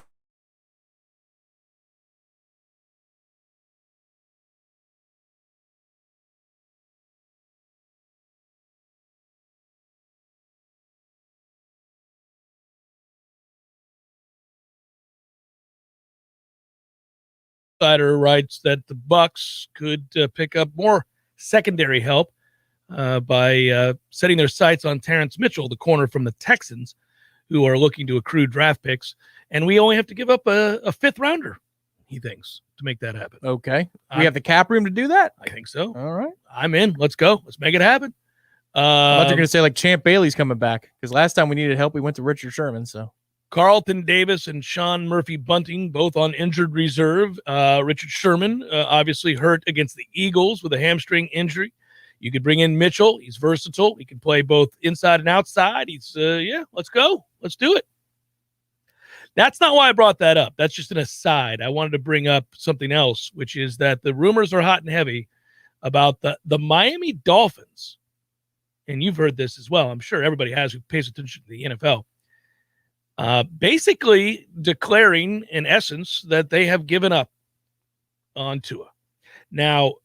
Insider writes that the Bucs could pick up more secondary help by setting their sights on Terrence Mitchell, the corner from the Texans, who are looking to accrue draft picks. And we only have to give up a 5th rounder. he thinks, to make that happen. Okay. We have the cap room to do that? I think so. All right. I'm in. Let's go. Let's make it happen. I thought you're going to say like Champ Bailey's coming back, because last time we needed help, we went to Richard Sherman. So Carlton Davis and Sean Murphy Bunting, both on injured reserve. Richard Sherman, obviously hurt against the Eagles with a hamstring injury. You could bring in Mitchell. He's versatile. He can play both inside and outside. He's, let's go. Let's do it. That's not why I brought that up. That's just an aside. I wanted to bring up something else, which is that the rumors are hot and heavy about the Miami Dolphins. And you've heard this as well. I'm sure everybody has who pays attention to the NFL. Basically declaring, in essence, that they have given up on Tua. Now,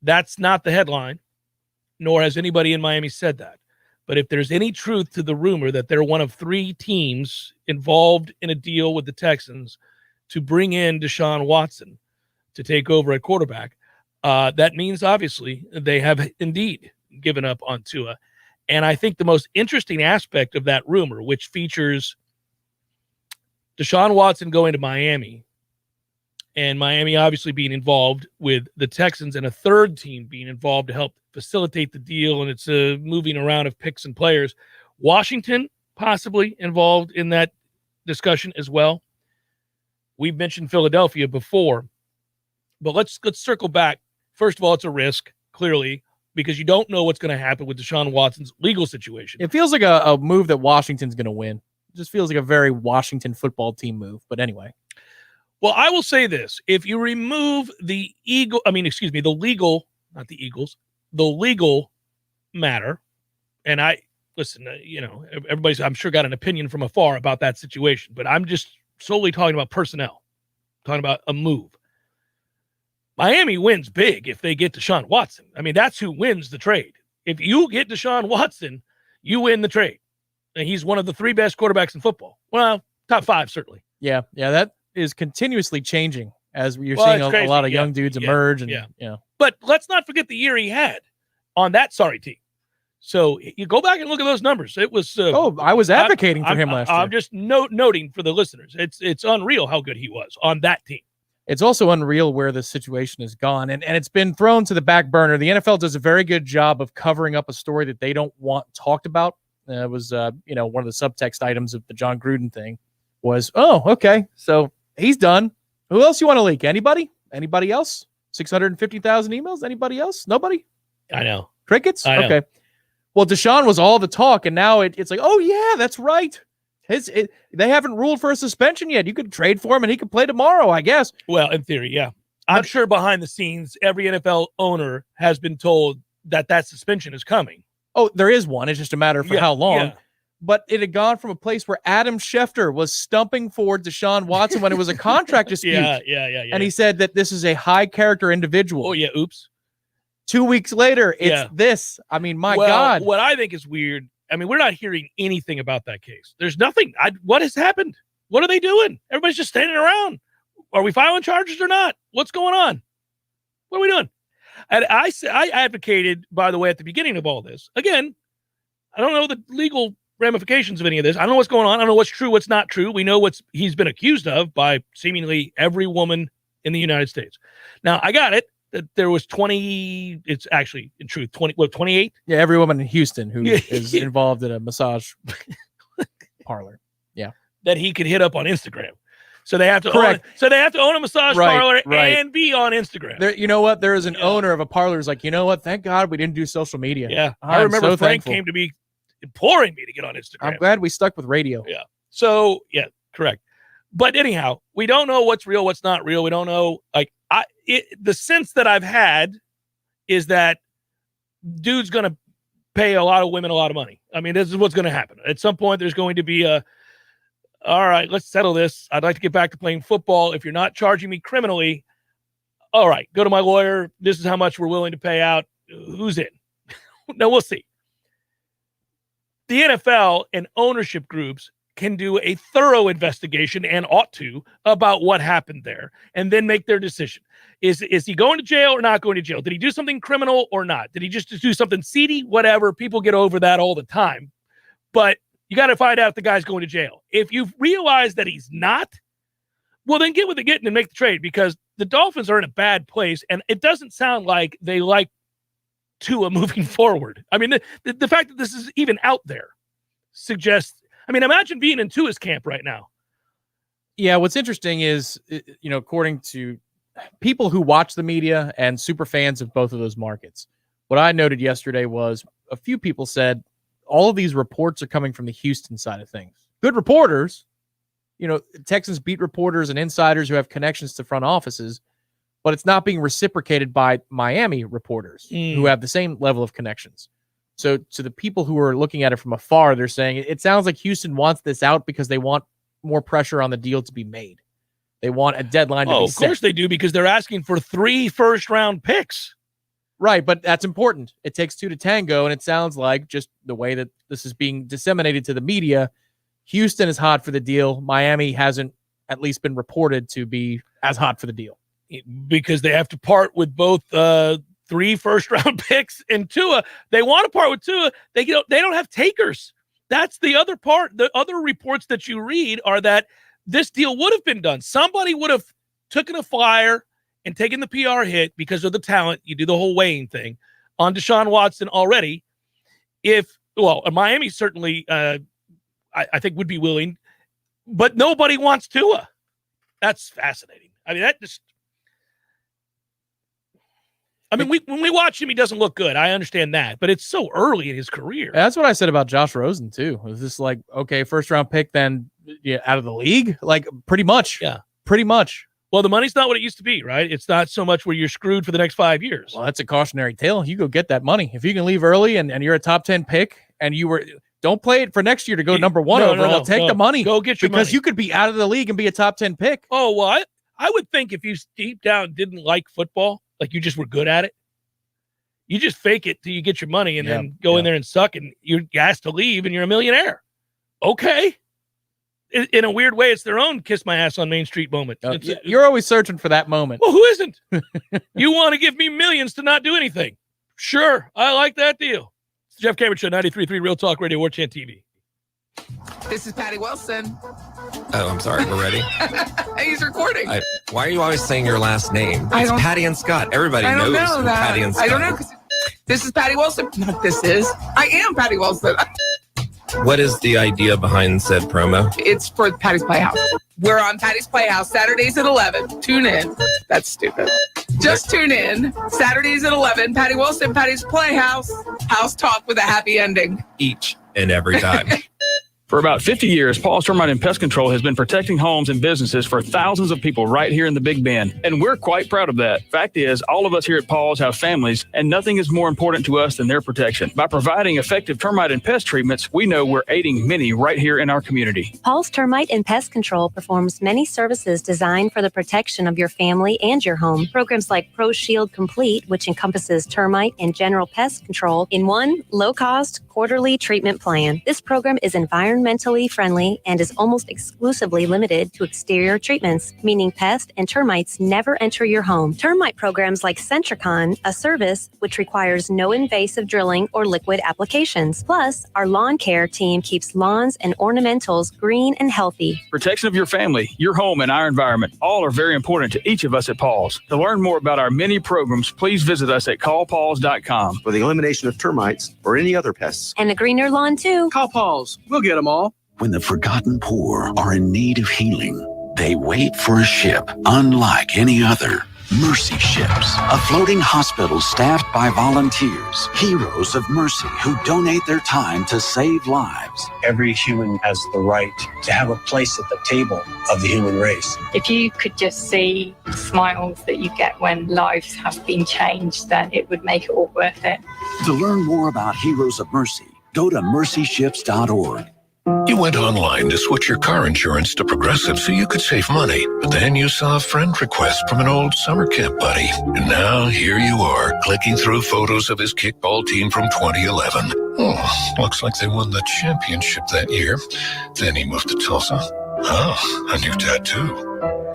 that's not the headline, nor has anybody in Miami said that. But if there's any truth to the rumor that they're one of 3 teams involved in a deal with the Texans to bring in Deshaun Watson to take over at quarterback, that means obviously they have indeed given up on Tua. And I think the most interesting aspect of that rumor, which features Deshaun Watson going to Miami, and Miami obviously being involved with the Texans and a third team being involved to help facilitate the deal, and it's a moving around of picks and players. Washington possibly involved in that discussion as well. We've mentioned Philadelphia before, but let's circle back. First of all, it's a risk, clearly, because you don't know what's going to happen with Deshaun Watson's legal situation. it feels like a move that Washington's going to win. It just feels like a very Washington football team move. But anyway. Well, I will say this. If you remove the legal matter, and everybody's, I'm sure, got an opinion from afar about that situation, but I'm just solely talking about personnel, talking about a move. Miami wins big if they get Deshaun Watson. I mean, that's who wins the trade. If you get Deshaun Watson, you win the trade. And he's one of the 3 best quarterbacks in football. Well, top 5, certainly. Yeah, that is continuously changing as you're seeing a lot of young dudes emerge. And But let's not forget the year he had on that sorry team. So you go back and look at those numbers. It was. I was advocating for him last year. I'm just noting for the listeners. It's unreal how good he was on that team. It's also unreal where the situation has gone, and it's been thrown to the back burner. The NFL does a very good job of covering up a story that they don't want talked about. It was, one of the subtext items of the John Gruden thing was, oh, okay, so he's done. Who else you want to leak? Anybody? Anybody else? 650,000 emails? Anybody else? Nobody? I know. Crickets? I know. Okay. Well, Deshaun was all the talk, and now it's like, oh, yeah, that's right. They haven't ruled for a suspension yet. You could trade for him, and he could play tomorrow, I guess. Well, in theory, yeah. I'm sure behind the scenes, every NFL owner has been told that suspension is coming. Oh, there is one. It's just a matter for how long. Yeah. But it had gone from a place where Adam Schefter was stumping for Deshaun Watson when it was a contract dispute. Yeah. And he said that this is a high-character individual. Oh, yeah, oops. 2 weeks later, it's this. I mean, my God. What I think is weird, I mean, we're not hearing anything about that case. There's nothing. What has happened? What are they doing? Everybody's just standing around. Are we filing charges or not? What's going on? What are we doing? And I advocated, by the way, at the beginning of all this. Again, I don't know the legal ramifications of any of this. I don't know what's going on. I don't know what's true, what's not true. We know he's been accused of by seemingly every woman in the United States. Now, I got it that there was 20. It's actually, in truth, 28? Yeah, every woman in Houston who is involved in a massage parlor. Yeah. That he could hit up on Instagram. So they have to own a massage parlor and be on Instagram. There, you know what? There is an owner of a parlor who's like, you know what? Thank God we didn't do social media. Yeah. I remember Frank came to me imploring me to get on Instagram. I'm glad we stuck with radio. Yeah. So, yeah, correct. But anyhow, we don't know what's real, what's not real. We don't know. The sense that I've had is that dude's going to pay a lot of women a lot of money. I mean, this is what's going to happen. At some point, there's going to be all right, let's settle this. I'd like to get back to playing football. If you're not charging me criminally, all right, go to my lawyer. This is how much we're willing to pay out. Who's in? No, we'll see. The NFL and ownership groups can do a thorough investigation, and ought to, about what happened there, and then make their decision. Is he going to jail or not going to jail? Did he do something criminal or not? Did he just do something seedy? Whatever. People get over that all the time. But you got to find out if the guy's going to jail. If you realize that he's not, Well, then get what they're getting and make the trade, because the Dolphins are in a bad place, and it doesn't sound like they like Tua moving forward. I mean, the fact that this is even out there suggests, I mean, imagine being in Tua's camp right now. Yeah, what's interesting is, according to people who watch the media and super fans of both of those markets, what I noted yesterday was a few people said all of these reports are coming from the Houston side of things. Good reporters, Texans beat reporters and insiders who have connections to front offices, but it's not being reciprocated by Miami reporters who have the same level of connections. So to the people who are looking at it from afar, they're saying it sounds like Houston wants this out because they want more pressure on the deal to be made. They want a deadline to be set. Of course they do, because they're asking for 3 first-round picks. Right, but that's important. It takes 2 to tango, and it sounds like, just the way that this is being disseminated to the media, Houston is hot for the deal. Miami hasn't at least been reported to be as hot for the deal. Because they have to part with both 3 first-round picks and Tua. They want to part with Tua. They don't have takers. That's the other part. The other reports that you read are that this deal would have been done. Somebody would have taken a flyer and taken the PR hit because of the talent. You do the whole weighing thing on Deshaun Watson already. Miami certainly, I think, would be willing, but nobody wants Tua. That's fascinating. I mean, when we watch him, he doesn't look good. I understand that, but it's so early in his career. That's what I said about Josh Rosen too. Was this like, okay, first round pick, then out of the league? Like, pretty much. Yeah. Pretty much. Well, the money's not what it used to be, right? It's not so much where you're screwed for the next 5 years. Well, that's a cautionary tale. You go get that money. If you can leave early and you're a top 10 pick and don't play it for next year to go number 1 overall. Take the money. Go get your money. Because you could be out of the league and be a top 10 pick. Oh, well, I would think if you deep down didn't like football, like you just were good at it, you just fake it till you get your money and then go in there and suck, and you're asked to leave and you're a millionaire. Okay. In a weird way, it's their own kiss my ass on Main Street moment. You're always searching for that moment. Well, who isn't? You want to give me millions to not do anything? Sure. I like that deal. It's the Jeff Cameron Show, 93.3 Real Talk Radio, Warchant TV. This is Patty Wilson. Oh, I'm sorry. We're ready. He's recording. Why are you always saying your last name? It's Patty and Scott. Everybody knows Patty and Scott. I don't know. This is Patty Wilson. No, this is. I am Patty Wilson. What is the idea behind said promo? It's for Patty's Playhouse. We're on Patty's Playhouse Saturdays at 11. Tune in. That's stupid. Just tune in. Saturdays at 11. Patty Wilson, Patty's Playhouse. House talk with a happy ending. Each and every time. For about 50 years, Paul's Termite and Pest Control has been protecting homes and businesses for thousands of people right here in the Big Bend. And we're quite proud of that. Fact is, all of us here at Paul's have families, and nothing is more important to us than their protection. By providing effective termite and pest treatments, we know we're aiding many right here in our community. Paul's Termite and Pest Control performs many services designed for the protection of your family and your home. Programs like Pro Shield Complete, which encompasses termite and general pest control in one low-cost quarterly treatment plan. This program is environmentally friendly and is almost exclusively limited to exterior treatments, meaning pests and termites never enter your home. Termite programs like Centricon, a service which requires no invasive drilling or liquid applications. Plus, our lawn care team keeps lawns and ornamentals green and healthy. Protection of your family, your home, and our environment all are very important to each of us at Paul's. To learn more about our many programs, please visit us at callpauls.com. For the elimination of termites or any other pests. And a greener lawn, too. Call Paul's. We'll get them all. When the forgotten poor are in need of healing, they wait for a ship unlike any other. Mercy Ships, a floating hospital staffed by volunteers, heroes of mercy who donate their time to save lives. Every human has the right to have a place at the table of the human race. If you could just see the smiles that you get when lives have been changed, then it would make it all worth it. To learn more about Heroes of Mercy, go to mercyships.org. You went online to switch your car insurance to Progressive so you could save money, but then you saw a friend request from an old summer camp buddy. And now here you are, clicking through photos of his kickball team from 2011. Oh, looks like they won the championship that year. Then he moved to Tulsa. Oh, a new tattoo.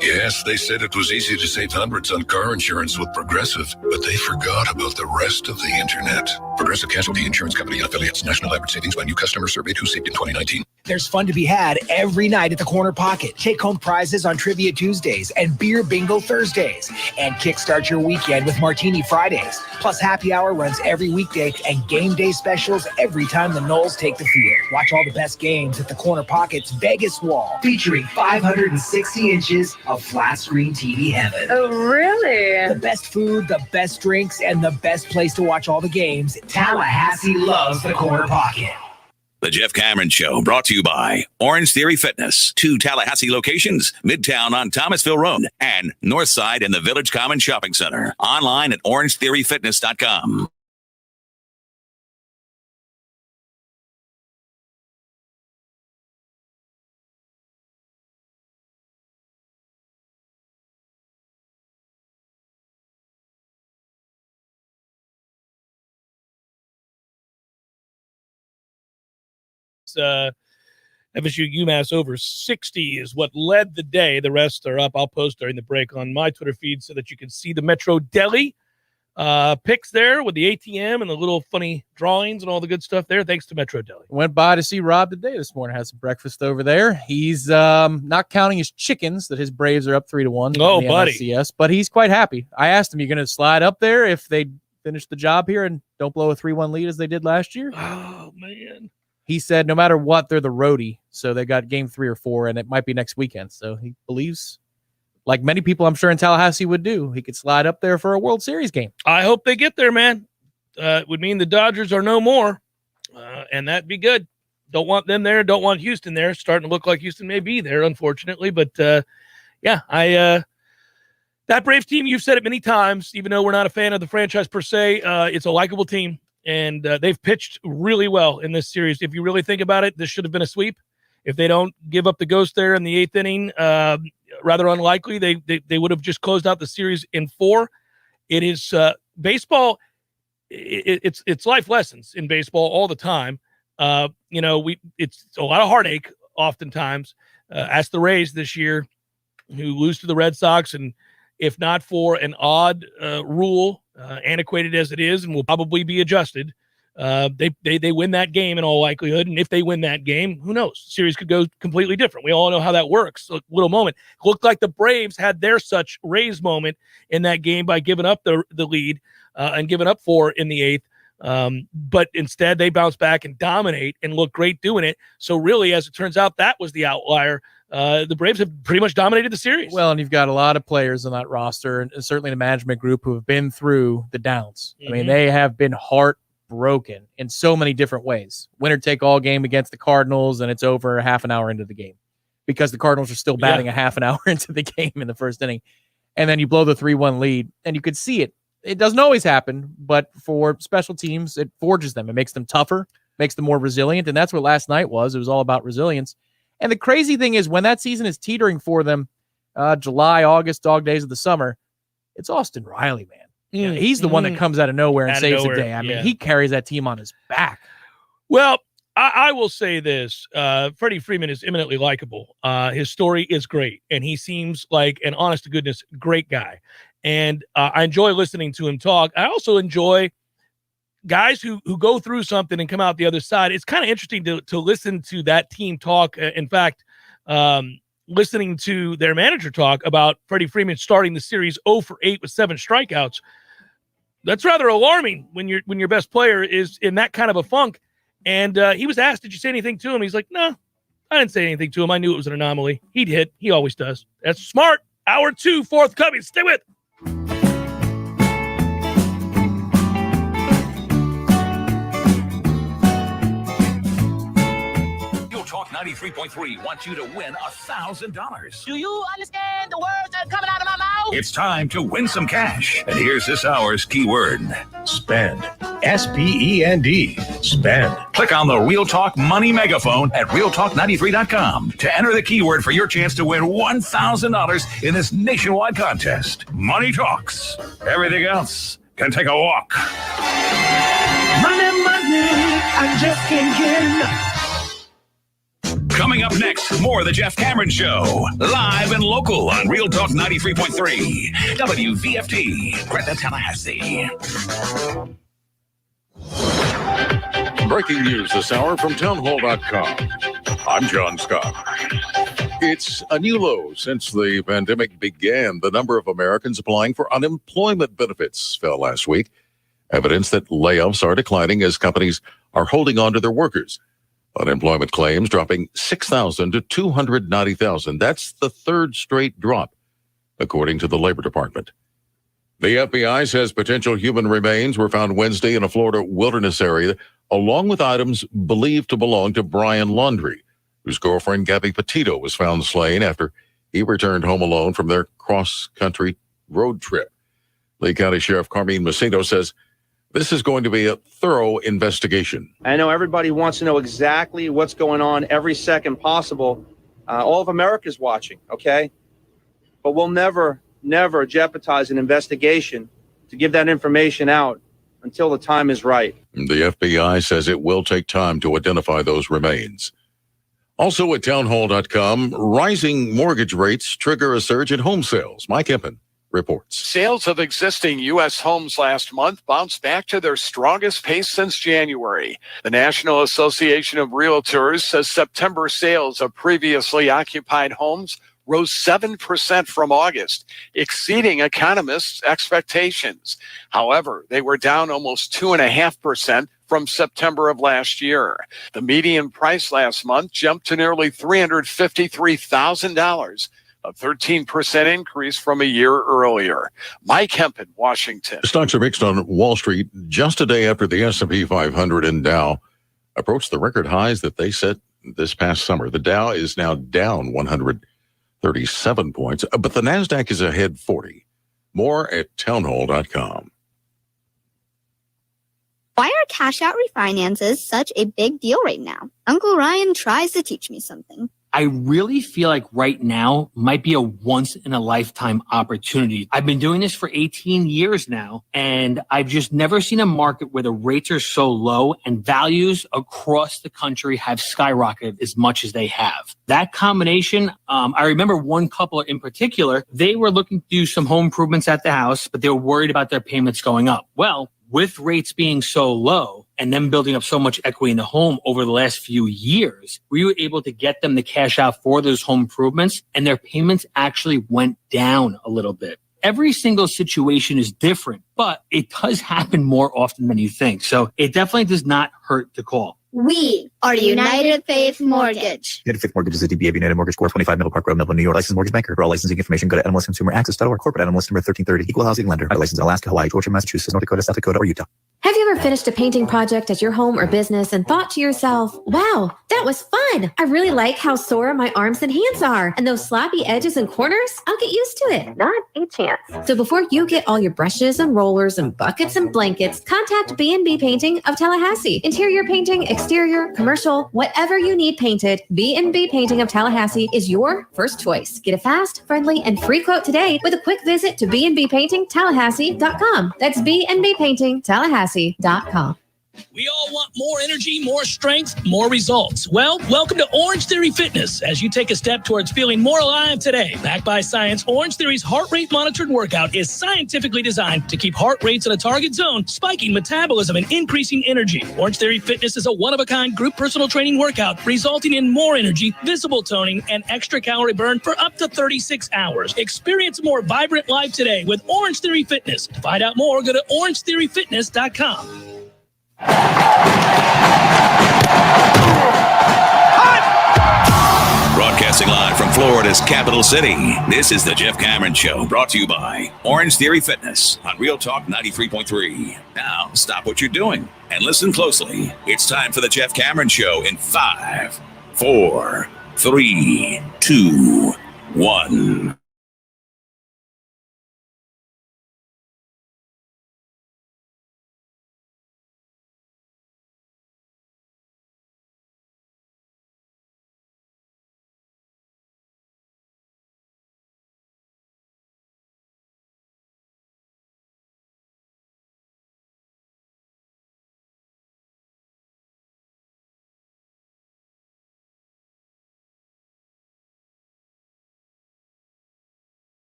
Yes, they said it was easy to save hundreds on car insurance with Progressive, but they forgot about the rest of the internet. Progressive Casualty Insurance Company and affiliates. National average savings by new customers surveyed who saved in 2019. There's fun to be had every night at the Corner Pocket. Take home prizes on Trivia Tuesdays and Beer Bingo Thursdays. And kickstart your weekend with Martini Fridays. Plus, happy hour runs every weekday and game day specials every time the Noles take the field. Watch all the best games at the Corner Pocket's Vegas wall, featuring 560 inches of flat screen TV heaven. Oh, really? The best food, the best drinks, and the best place to watch all the games. Tallahassee loves the Corner Pocket. The Jeff Cameron Show, brought to you by Orange Theory Fitness. 2 Tallahassee locations, Midtown on Thomasville Road and Northside in the Village Common Shopping Center. Online at orangetheoryfitness.com. FSU-UMass over 60 is what led the day. The rest are up. I'll post during the break on my Twitter feed so that you can see the Metro Deli picks there with the ATM and the little funny drawings and all the good stuff there. Thanks to Metro Deli. Went by to see Rob today this morning. Had some breakfast over there. He's not counting his chickens that his Braves are up 3-1. Oh, buddy. NLCS, but he's quite happy. I asked him, you going to slide up there if they finish the job here and don't blow a 3-1 lead as they did last year? Oh, man. He said no matter what, they're the roadie. So they got game 3 or 4, and it might be next weekend. So he believes, like many people I'm sure in Tallahassee would do, he could slide up there for a World Series game. I hope they get there, man. It would mean the Dodgers are no more, and that'd be good. Don't want them there. Don't want Houston there. Starting to look like Houston may be there, unfortunately. But, that Braves team, you've said it many times, even though we're not a fan of the franchise per se, it's a likable team. And they've pitched really well in this series. If you really think about it, this should have been a sweep. If they don't give up the ghost there in the 8th inning, rather unlikely, they would have just closed out the series in 4. It is baseball. It's life lessons in baseball all the time. It's a lot of heartache oftentimes. Ask the Rays this year, who lose to the Red Sox, and if not for an odd rule, antiquated as it is, and will probably be adjusted, they win that game in all likelihood. And if they win that game, who knows? The series could go completely different. We all know how that works. A little moment. It looked like the Braves had their such Rays moment in that game by giving up the lead and giving up 4 in the 8th. But instead, they bounce back and dominate and look great doing it. So really, as it turns out, that was the outlier. The Braves have pretty much dominated the series. Well, and you've got a lot of players on that roster, and certainly the management group, who have been through the downs. I mean, they have been heartbroken in so many different ways. Winner-take-all game against the Cardinals, and it's over half an hour into the game because the Cardinals are still batting a half an hour into the game in the first inning. And then you blow the 3-1 lead, and you could see it. It doesn't always happen, but for special teams, it forges them. It makes them tougher, makes them more resilient, and that's what last night was. It was all about resilience. And the crazy thing is, when that season is teetering for them, July, August, dog days of the summer, it's Austin Riley, man. You know, he's the one that comes out of nowhere and saves the day. I mean, he carries that team on his back. Well, I will say this. Freddie Freeman is eminently likable. His story is great, and he seems like an honest-to-goodness great guy. And I enjoy listening to him talk. I also enjoy guys who go through something and come out the other side. It's kind of interesting to listen to that team talk. In fact, listening to their manager talk about Freddie Freeman starting the series 0 for 8 with 7 strikeouts. That's rather alarming when your best player is in that kind of a funk. And he was asked, did you say anything to him? He's like, no, I didn't say anything to him. I knew it was an anomaly. He'd hit. He always does. That's smart. Hour 2, forthcoming. Stay with. Talk 93.3 wants you to win $1,000. Do you understand the words that are coming out of my mouth? It's time to win some cash. And here's this hour's keyword. Spend. S-P-E-N-D. Spend. Click on the Real Talk Money Megaphone at realtalk93.com to enter the keyword for your chance to win $1,000 in this nationwide contest. Money talks. Everything else can take a walk. Money, money, I just can't get enough. Coming up next, more of the Jeff Cameron Show. Live and local on Real Talk 93.3. WVFT, Greta, Tallahassee. Breaking news this hour from townhall.com. I'm John Scott. It's a new low since the pandemic began. The number of Americans applying for unemployment benefits fell last week. Evidence that layoffs are declining as companies are holding on to their workers. Unemployment claims dropping 6,000 to 290,000. That's the third straight drop, according to the Labor Department. The FBI says potential human remains were found Wednesday in a Florida wilderness area, along with items believed to belong to Brian Laundrie, whose girlfriend Gabby Petito was found slain after he returned home alone from their cross-country road trip. Lee County Sheriff Carmine Macedo says this is going to be a thorough investigation. I know everybody wants to know exactly what's going on every second possible. All of America's watching, okay? But we'll never jeopardize an investigation to give that information out until the time is right. The FBI says it will take time to identify those remains. Also at townhall.com, rising mortgage rates trigger a surge in home sales. Mike Empen reports. Sales of existing U.S. homes last month bounced back to their strongest pace since January. The National Association of Realtors says September sales of previously occupied homes rose 7% from August, exceeding economists' expectations. However, they were down almost 2.5% from September of last year. The median price last month jumped to nearly $353,000, a 13% increase from a year earlier. Mike Hempen, Washington. Stocks are mixed on Wall Street just a day after the S&P 500 and Dow approached the record highs that they set this past summer. The Dow is now down 137 points, but the NASDAQ is ahead 40. More at townhall.com. Why are cash-out refinances such a big deal right now? Uncle Ryan tries to teach me something. I really feel like right now might be a once-in-a-lifetime opportunity. I've been doing this for 18 years now, and I've just never seen a market where the rates are so low and values across the country have skyrocketed as much as they have. That combination, I remember one couple in particular, they were looking to do some home improvements at the house, but they were worried about their payments going up. Well, with rates being so low and them building up so much equity in the home over the last few years, we were able to get them the cash out for those home improvements, and their payments actually went down a little bit. Every single situation is different, but it does happen more often than you think. So it definitely does not hurt to call. We are United Faith Mortgage. United Faith Mortgage is a DBA of United Mortgage Corp. 25 Middle Park Road, Melville, New York. Licensed mortgage banker. For all licensing information, go to nmlsconsumeraccess.org. Corporate NMLS number 1330. Equal housing lender. License in Alaska, Hawaii, Georgia, Massachusetts, North Dakota, South Dakota, or Utah. Have you ever finished a painting project at your home or business and thought to yourself, wow, that was fun. I really like how sore my arms and hands are. And those sloppy edges and corners, I'll get used to it. Not a chance. So before you get all your brushes and rollers and buckets and blankets, contact B&B Painting of Tallahassee. Interior painting, exterior, commercial, whatever you need painted, B&B Painting of Tallahassee is your first choice. Get a fast, friendly, and free quote today with a quick visit to bnbpaintingtallahassee.com. That's bnbpaintingtallahassee.com. We all want more energy, more strength, more results. Well, welcome to Orange Theory Fitness as you take a step towards feeling more alive today. Backed by science, Orange Theory's heart rate monitored workout is scientifically designed to keep heart rates in a target zone, spiking metabolism and increasing energy. Orange Theory Fitness is a one-of-a-kind group personal training workout resulting in more energy, visible toning, and extra calorie burn for up to 36 hours. Experience a more vibrant life today with Orange Theory Fitness. To find out more, go to orangetheoryfitness.com. Broadcasting live from Florida's capital city, this is the Jeff Cameron Show, brought to you by Orange Theory Fitness on Real Talk 93.3. Now, stop what you're doing and listen closely. It's time for the Jeff Cameron Show in 5, 4, 3, 2, 1.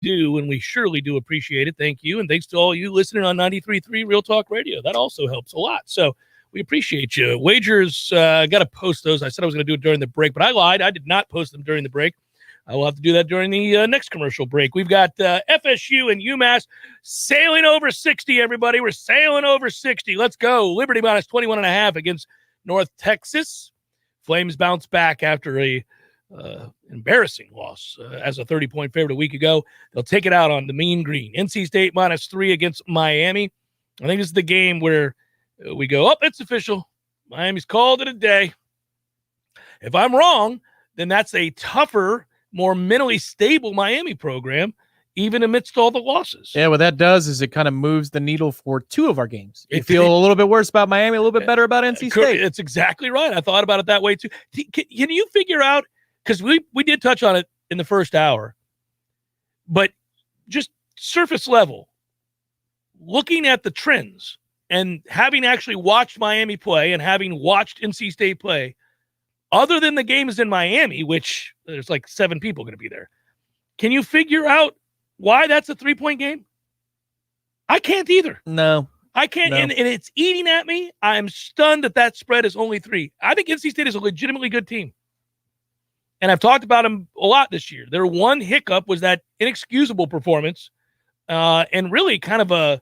do, and we surely do appreciate it. Thank you. And thanks to all you listening on 93.3 Real Talk Radio. That also helps a lot. So we appreciate you. Wagers, got to post those. I said I was going to do it during the break, but I lied. I did not post them during the break. I will have to do that during the next commercial break. We've got FSU and UMass sailing over 60, everybody. We're sailing over 60. Let's go. Liberty minus 21.5 against North Texas. Flames bounce back after a embarrassing loss as a 30-point favorite a week ago. They'll take it out on the Mean Green. NC State minus 3 against Miami. I think this is the game where we go, oh, it's official. Miami's called it a day. If I'm wrong, then that's a tougher, more mentally stable Miami program, even amidst all the losses. Yeah, what that does is it kind of moves the needle for two of our games. You feel a little bit worse about Miami, a little bit better about NC State. It's exactly right. I thought about it that way too. Can you figure out, because we did touch on it in the first hour, but just surface level, looking at the trends and having actually watched Miami play and having watched NC State play, other than the games in Miami, which there's like 7 people going to be there, can you figure out why that's a 3-point game? I can't either. No. I can't, and it's eating at me. I'm stunned that spread is only 3. I think NC State is a legitimately good team. And I've talked about them a lot this year. Their one hiccup was that inexcusable performance and really kind of a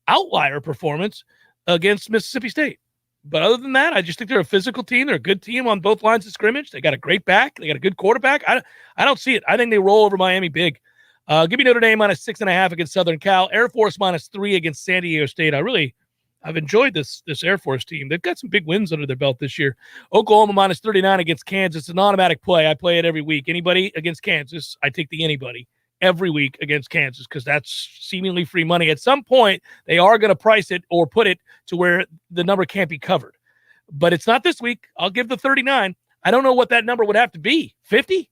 outlier performance against Mississippi State. But other than that, I just think they're a physical team. They're a good team on both lines of scrimmage. They got a great back. They got a good quarterback. I don't see it. I think they roll over Miami big. Give me Notre Dame minus 6.5 against Southern Cal. Air Force minus 3 against San Diego State. I've enjoyed this Air Force team. They've got some big wins under their belt this year. Oklahoma minus 39 against Kansas. It's an automatic play. I play it every week. Anybody against Kansas, I take the anybody every week against Kansas because that's seemingly free money. At some point, they are going to price it or put it to where the number can't be covered. But it's not this week. I'll give the 39. I don't know what that number would have to be. 50?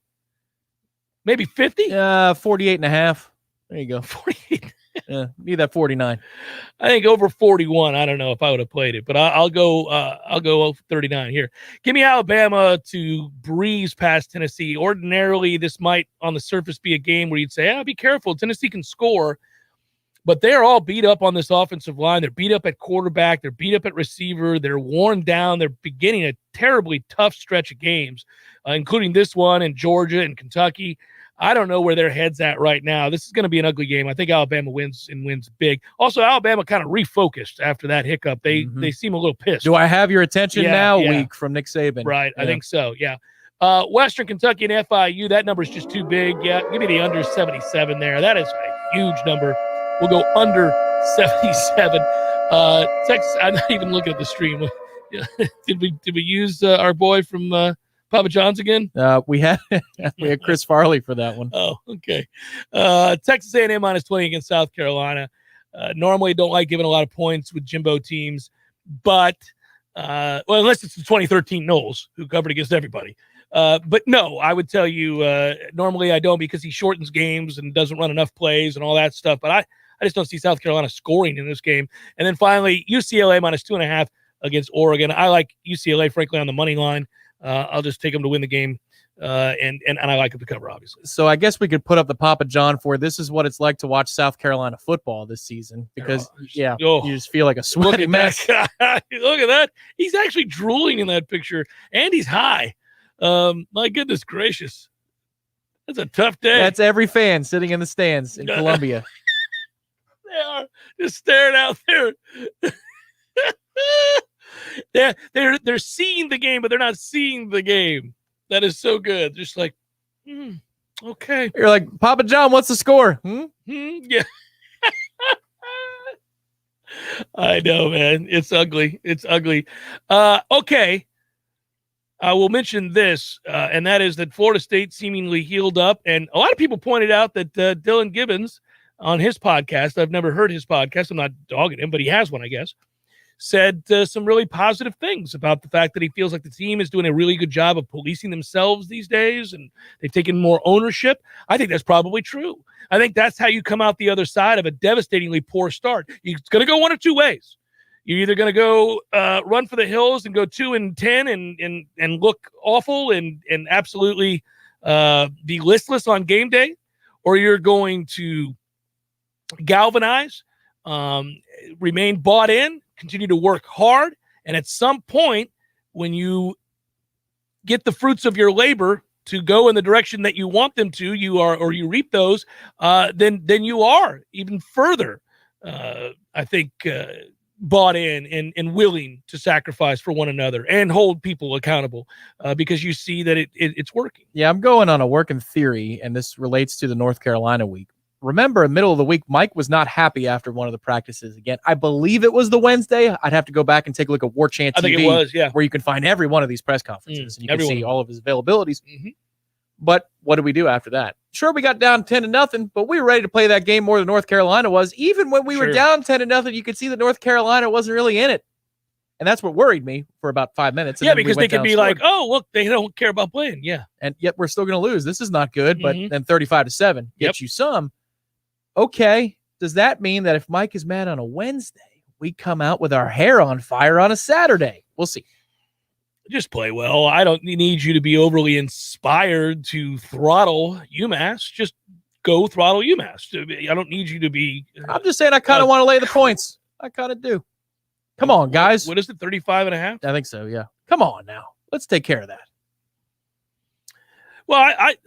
Maybe 50? 48.5. There you go. 48. Yeah, need that 49. I think over 41. I don't know if I would have played it, but I'll go 39 here. Give me Alabama to breeze past Tennessee. Ordinarily, this might on the surface be a game where you'd say, be careful. Tennessee can score, but they're all beat up on this offensive line. They're beat up at quarterback. They're beat up at receiver. They're worn down. They're beginning a terribly tough stretch of games, including this one in Georgia and Kentucky. I don't know where their head's at right now. This is going to be an ugly game. I think Alabama wins and wins big. Also, Alabama kind of refocused after that hiccup. They seem a little pissed. Do I have your attention now? Week from Nick Saban. Right. Yeah. I think so. Yeah. Western Kentucky and FIU, that number is just too big. Yeah. Give me the under 77 there. That is a huge number. We'll go under 77. Texas, I'm not even looking at the stream. Did we use our boy from Papa John's again? We had Chris Farley for that one. Oh, okay. Texas A&M minus 20 against South Carolina. Normally don't like giving a lot of points with Jimbo teams, but unless it's the 2013 Noles who covered against everybody. But no, I would tell you normally I don't because he shortens games and doesn't run enough plays and all that stuff. But I just don't see South Carolina scoring in this game. And then finally, UCLA minus 2.5 against Oregon. I like UCLA, frankly, on the money line. I'll just take them to win the game, and I like them to cover, obviously. So I guess we could put up the Papa John for this is what it's like to watch South Carolina football this season because, you just feel like a sweaty mess. Look at that. He's actually drooling in that picture, and he's high. My goodness gracious. That's a tough day. That's every fan sitting in the stands in Columbia. They are just staring out there. They're seeing the game, but they're not seeing the game. That is so good. Just like, okay. You're like, Papa John, what's the score? Yeah. I know, man. It's ugly. It's ugly. Okay. I will mention this, and that is that Florida State seemingly healed up. And a lot of people pointed out that Dylan Gibbons on his podcast, I've never heard his podcast. I'm not dogging him, but he has one, I guess. Said some really positive things about the fact that he feels like the team is doing a really good job of policing themselves these days and they've taken more ownership. I think that's probably true. I think that's how you come out the other side of a devastatingly poor start. It's going to go one of two ways. You're either going to go run for the hills and go 2-10 and look awful and absolutely be listless on game day, or you're going to galvanize, remain bought in, continue to work hard, and at some point, when you get the fruits of your labor to go in the direction that you want them to, you reap those, then you are even further, I think, bought in and willing to sacrifice for one another and hold people accountable because you see that it's working. Yeah, I'm going on a working theory, and this relates to the North Carolina week. Remember, in the middle of the week, Mike was not happy after one of the practices. Again, I believe it was the Wednesday. I'd have to go back and take a look at Warchant TV. I think it was, yeah. Where you can find every one of these press conferences, and you can see all of his availabilities. Mm-hmm. But what did we do after that? Sure, we got down 10-0, but we were ready to play that game more than North Carolina was. Even when we were down 10-0, you could see that North Carolina wasn't really in it. And that's what worried me for about 5 minutes. Yeah, because they could be like, oh, look, they don't care about playing. Yeah. And yet we're still going to lose. This is not good, but then 35-7 gets you some. Okay, does that mean that if Mike is mad on a Wednesday, we come out with our hair on fire on a Saturday? We'll see. Just play well. I don't need you to be overly inspired to throttle UMass. Just go throttle UMass. I don't need you to be. I'm just saying I kind of want to lay the points. I kind of do. Come on, guys. What is it, 35.5? I think so, yeah. Come on now. Let's take care of that. Well,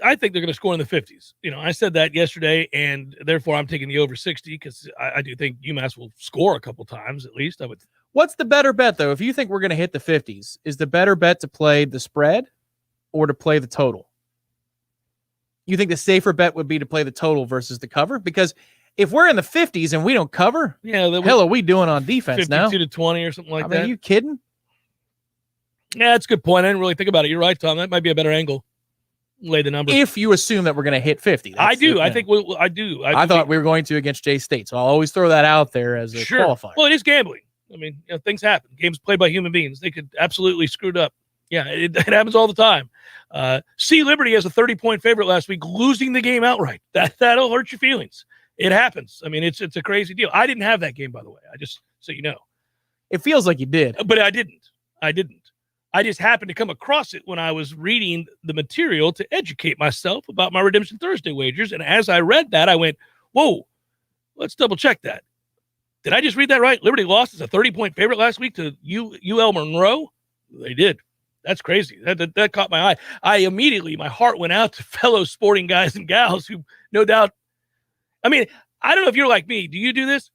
I think they're going to score in the 50s. I said that yesterday, and therefore I'm taking the over 60 because I do think UMass will score a couple times at least. I would. What's the better bet, though? If you think we're going to hit the 50s, is the better bet to play the spread or to play the total? You think the safer bet would be to play the total versus the cover? Because if we're in the 50s and we don't cover, hell are we doing on defense now? 52-20 or something like that. Are you kidding? Yeah, that's a good point. I didn't really think about it. You're right, Tom. That might be a better angle. Lay the number. If you assume that we're going to hit 50. I do. I think I do. I thought we were going to against J-State, so I'll always throw that out there as a qualifier. Well, it is gambling. I mean, things happen. Games played by human beings. They could absolutely screw it up. Yeah, it happens all the time. C Liberty as a 30-point favorite last week, losing the game outright. That'll hurt your feelings. It happens. I mean, it's a crazy deal. I didn't have that game, by the way. I just so you know. It feels like you did, but I didn't. I just happened to come across it when I was reading the material to educate myself about my Redemption Thursday wagers. And as I read that, I went, whoa, let's double check that. Did I just read that right? Liberty lost as a 30-point favorite last week to UL Monroe. They did. That's crazy. That caught my eye. My heart went out to fellow sporting guys and gals who no doubt, I mean, I don't know if you're like me. Do you do this?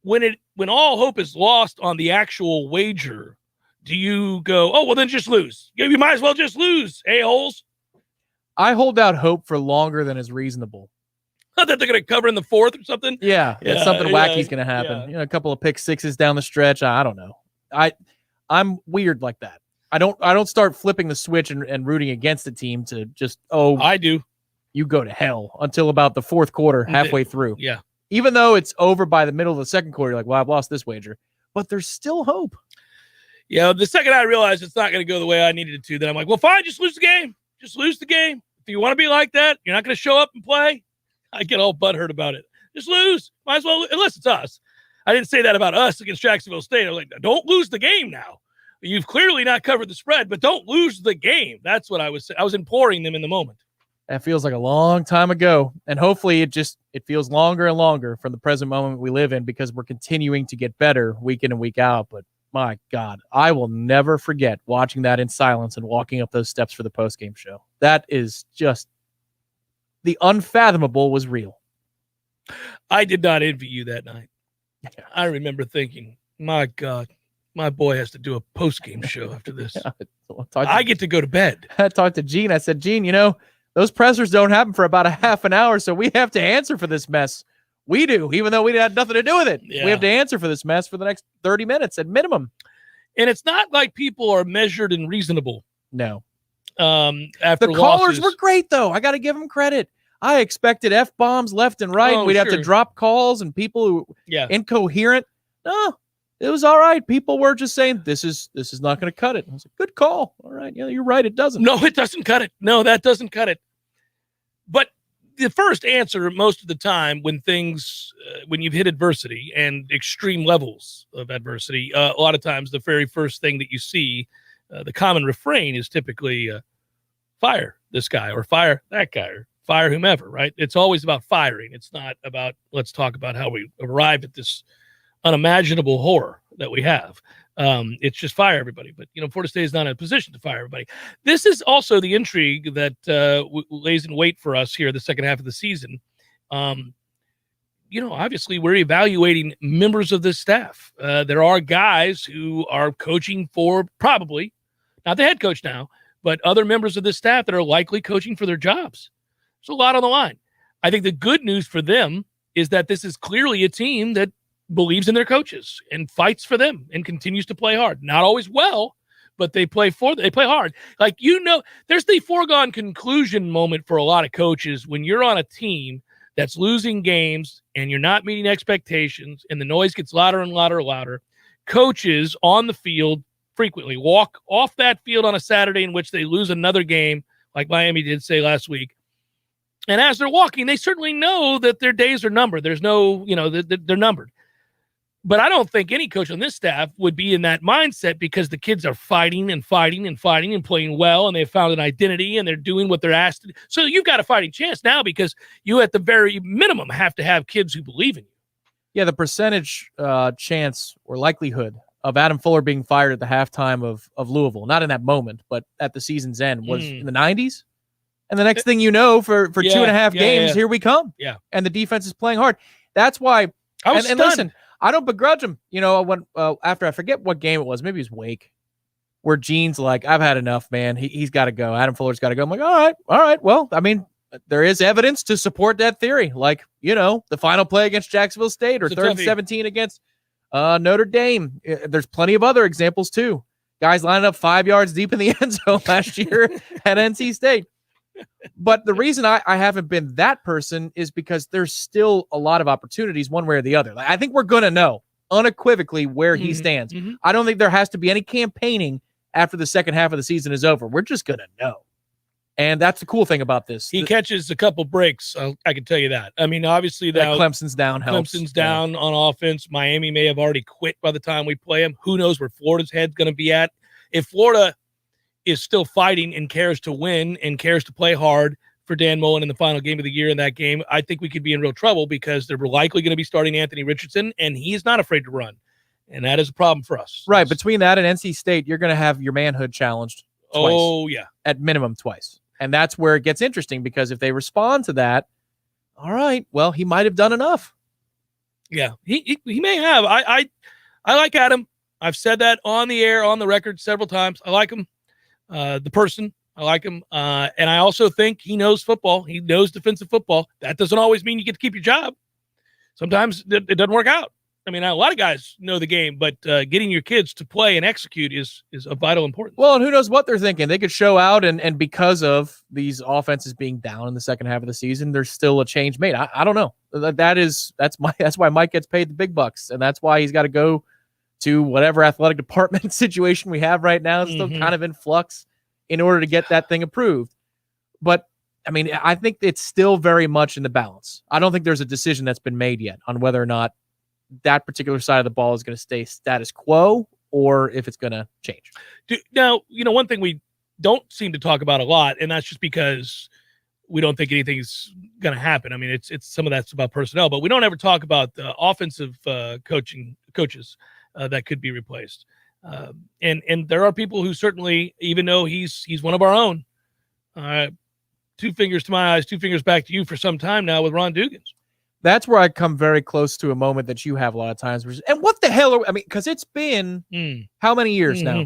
When all hope is lost on the actual wager, do you go, oh, well, then just lose? You might as well just lose, a-holes. I hold out hope for longer than is reasonable. That they're going to cover in the fourth or something? Yeah, something wacky's going to happen. Yeah. A couple of pick sixes down the stretch. I don't know. I'm weird like that. I don't start flipping the switch and rooting against the team to just, I do. You go to hell until about the fourth quarter, halfway through. Yeah. Even though it's over by the middle of the second quarter, you're like, well, I've lost this wager. But there's still hope. Yeah, the second I realized it's not going to go the way I needed it to, then I'm like, well, fine, just lose the game. Just lose the game. If you want to be like that, you're not going to show up and play. I get all butthurt about it. Just lose. Might as well, unless it's us. I didn't say that about us against Jacksonville State. I was like, don't lose the game now. You've clearly not covered the spread, but don't lose the game. That's what I was saying. I was imploring them in the moment. That feels like a long time ago. And hopefully it feels longer and longer from the present moment we live in because we're continuing to get better week in and week out. But my God, I will never forget watching that in silence and walking up those steps for the postgame show. That is just the unfathomable was real. I did not envy you that night. I remember thinking, my God, my boy has to do a postgame show after this. I get to go to bed. I talked to Gene. I said, Gene, those pressers don't happen for about a half an hour, so we have to answer for this mess. We do, even though we had nothing to do with it. Yeah. We have to answer for this mess for the next 30 minutes at minimum. And it's not like people are measured and reasonable. No. After the callers were great, though. I got to give them credit. I expected F-bombs left and right. We'd have to drop calls and people who incoherent. No, it was all right. People were just saying, this is not going to cut it. I was like, good call. All right. Yeah, you're right. It doesn't. No, it doesn't cut it. No, that doesn't cut it. But the first answer most of the time when you've hit adversity and extreme levels of adversity, a lot of times the very first thing that you see, the common refrain is typically fire this guy or fire that guy or fire whomever, right? It's always about firing. It's not about, let's talk about how we arrived at this unimaginable horror that we have. It's just fire everybody. But, Florida State is not in a position to fire everybody. This is also the intrigue that lays in wait for us here the second half of the season. Obviously we're evaluating members of this staff. There are guys who are coaching for probably, not the head coach now, but other members of this staff that are likely coaching for their jobs. There's a lot on the line. I think the good news for them is that this is clearly a team that believes in their coaches and fights for them and continues to play hard. Not always well, but they play hard. Like, there's the foregone conclusion moment for a lot of coaches when you're on a team that's losing games and you're not meeting expectations and the noise gets louder and louder and louder. Coaches on the field frequently walk off that field on a Saturday in which they lose another game, like Miami did say last week. And as they're walking, they certainly know that their days are numbered. There's no, they're numbered. But I don't think any coach on this staff would be in that mindset because the kids are fighting and fighting and fighting and playing well, and they've found an identity and they're doing what they're asked to do. So you've got a fighting chance now because you, at the very minimum, have to have kids who believe in you. Yeah, the percentage chance or likelihood of Adam Fuller being fired at the halftime of Louisville, not in that moment, but at the season's end, was in the 90s. And the next thing you know, for 2.5 games, here we come. Yeah. And the defense is playing hard. That's why. I was and listen, I don't begrudge him. When after I forget what game it was, maybe it was Wake, where Gene's like, I've had enough, man. He's got to go. Adam Fuller's got to go. I'm like, all right. Well, I mean, there is evidence to support that theory. Like, the final play against Jacksonville State or 3rd and 17 against Notre Dame. There's plenty of other examples too. Guys lining up 5 yards deep in the end zone last year at NC State. But the reason I haven't been that person is because there's still a lot of opportunities one way or the other. I think we're going to know unequivocally where he stands. I don't think there has to be any campaigning after the second half of the season is over. We're just going to know. And that's the cool thing about this. He catches a couple breaks. I can tell you that. I mean, obviously, now Clemson's down helps. Clemson's down on offense. Miami may have already quit by the time we play them. Who knows where Florida's head's going to be at? If Florida is still fighting and cares to win and cares to play hard for Dan Mullen in the final game of the year in that game, I think we could be in real trouble because they're likely going to be starting Anthony Richardson, and he is not afraid to run. And that is a problem for us. Right. Between that and NC State, you're going to have your manhood challenged twice. Oh, yeah. At minimum twice. And that's where it gets interesting because if they respond to that, all right, well, he might have done enough. Yeah, he may have. I like Adam. I've said that on the air, on the record several times. I like him. The person, I like him. And I also think he knows football. He knows defensive football. That doesn't always mean you get to keep your job. Sometimes it doesn't work out. I mean, a lot of guys know the game, but getting your kids to play and execute is of vital importance. Well, and who knows what they're thinking. They could show out, and because of these offenses being down in the second half of the season, there's still a change made. I don't know. That's why Mike gets paid the big bucks, and that's why he's got to go to whatever athletic department situation we have right now. It's still kind of in flux in order to get that thing approved. But, I mean, I think it's still very much in the balance. I don't think there's a decision that's been made yet on whether or not that particular side of the ball is going to stay status quo or if it's going to change. Now, one thing we don't seem to talk about a lot, and that's just because we don't think anything's going to happen. I mean, it's some of that's about personnel, but we don't ever talk about the offensive coaches that could be replaced. And there are people who certainly, even though he's one of our own, 2 fingers to my eyes, 2 fingers back to you for some time now with Ron Dugans. That's where I come very close to a moment that you have a lot of times. And what the hell because it's been how many years now?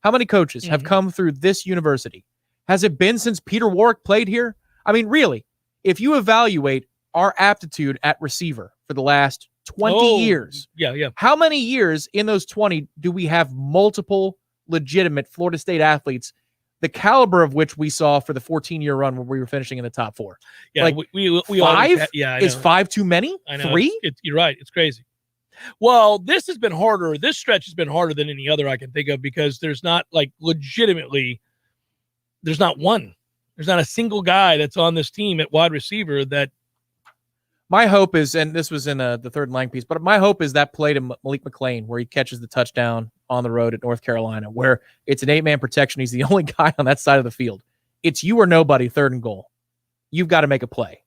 How many coaches have come through this university? Has it been since Peter Warwick played here? I mean, really, if you evaluate our aptitude at receiver for the last 20 years. Yeah. How many years in those 20 do we have multiple legitimate Florida State athletes, the caliber of which we saw for the 14-year run when we were finishing in the top 4? Yeah, like we 5? Is 5 too many? I know. 3? You're right. It's crazy. Well, this has been harder. This stretch has been harder than any other I can think of because there's not there's not one. There's not a single guy that's on this team at wide receiver that. My hope is, and this was in the third and line piece, but my hope is that play to Malik McClain where he catches the touchdown on the road at North Carolina, where it's an 8-man protection. He's the only guy on that side of the field. It's you or nobody, 3rd and goal. you've got to make a play.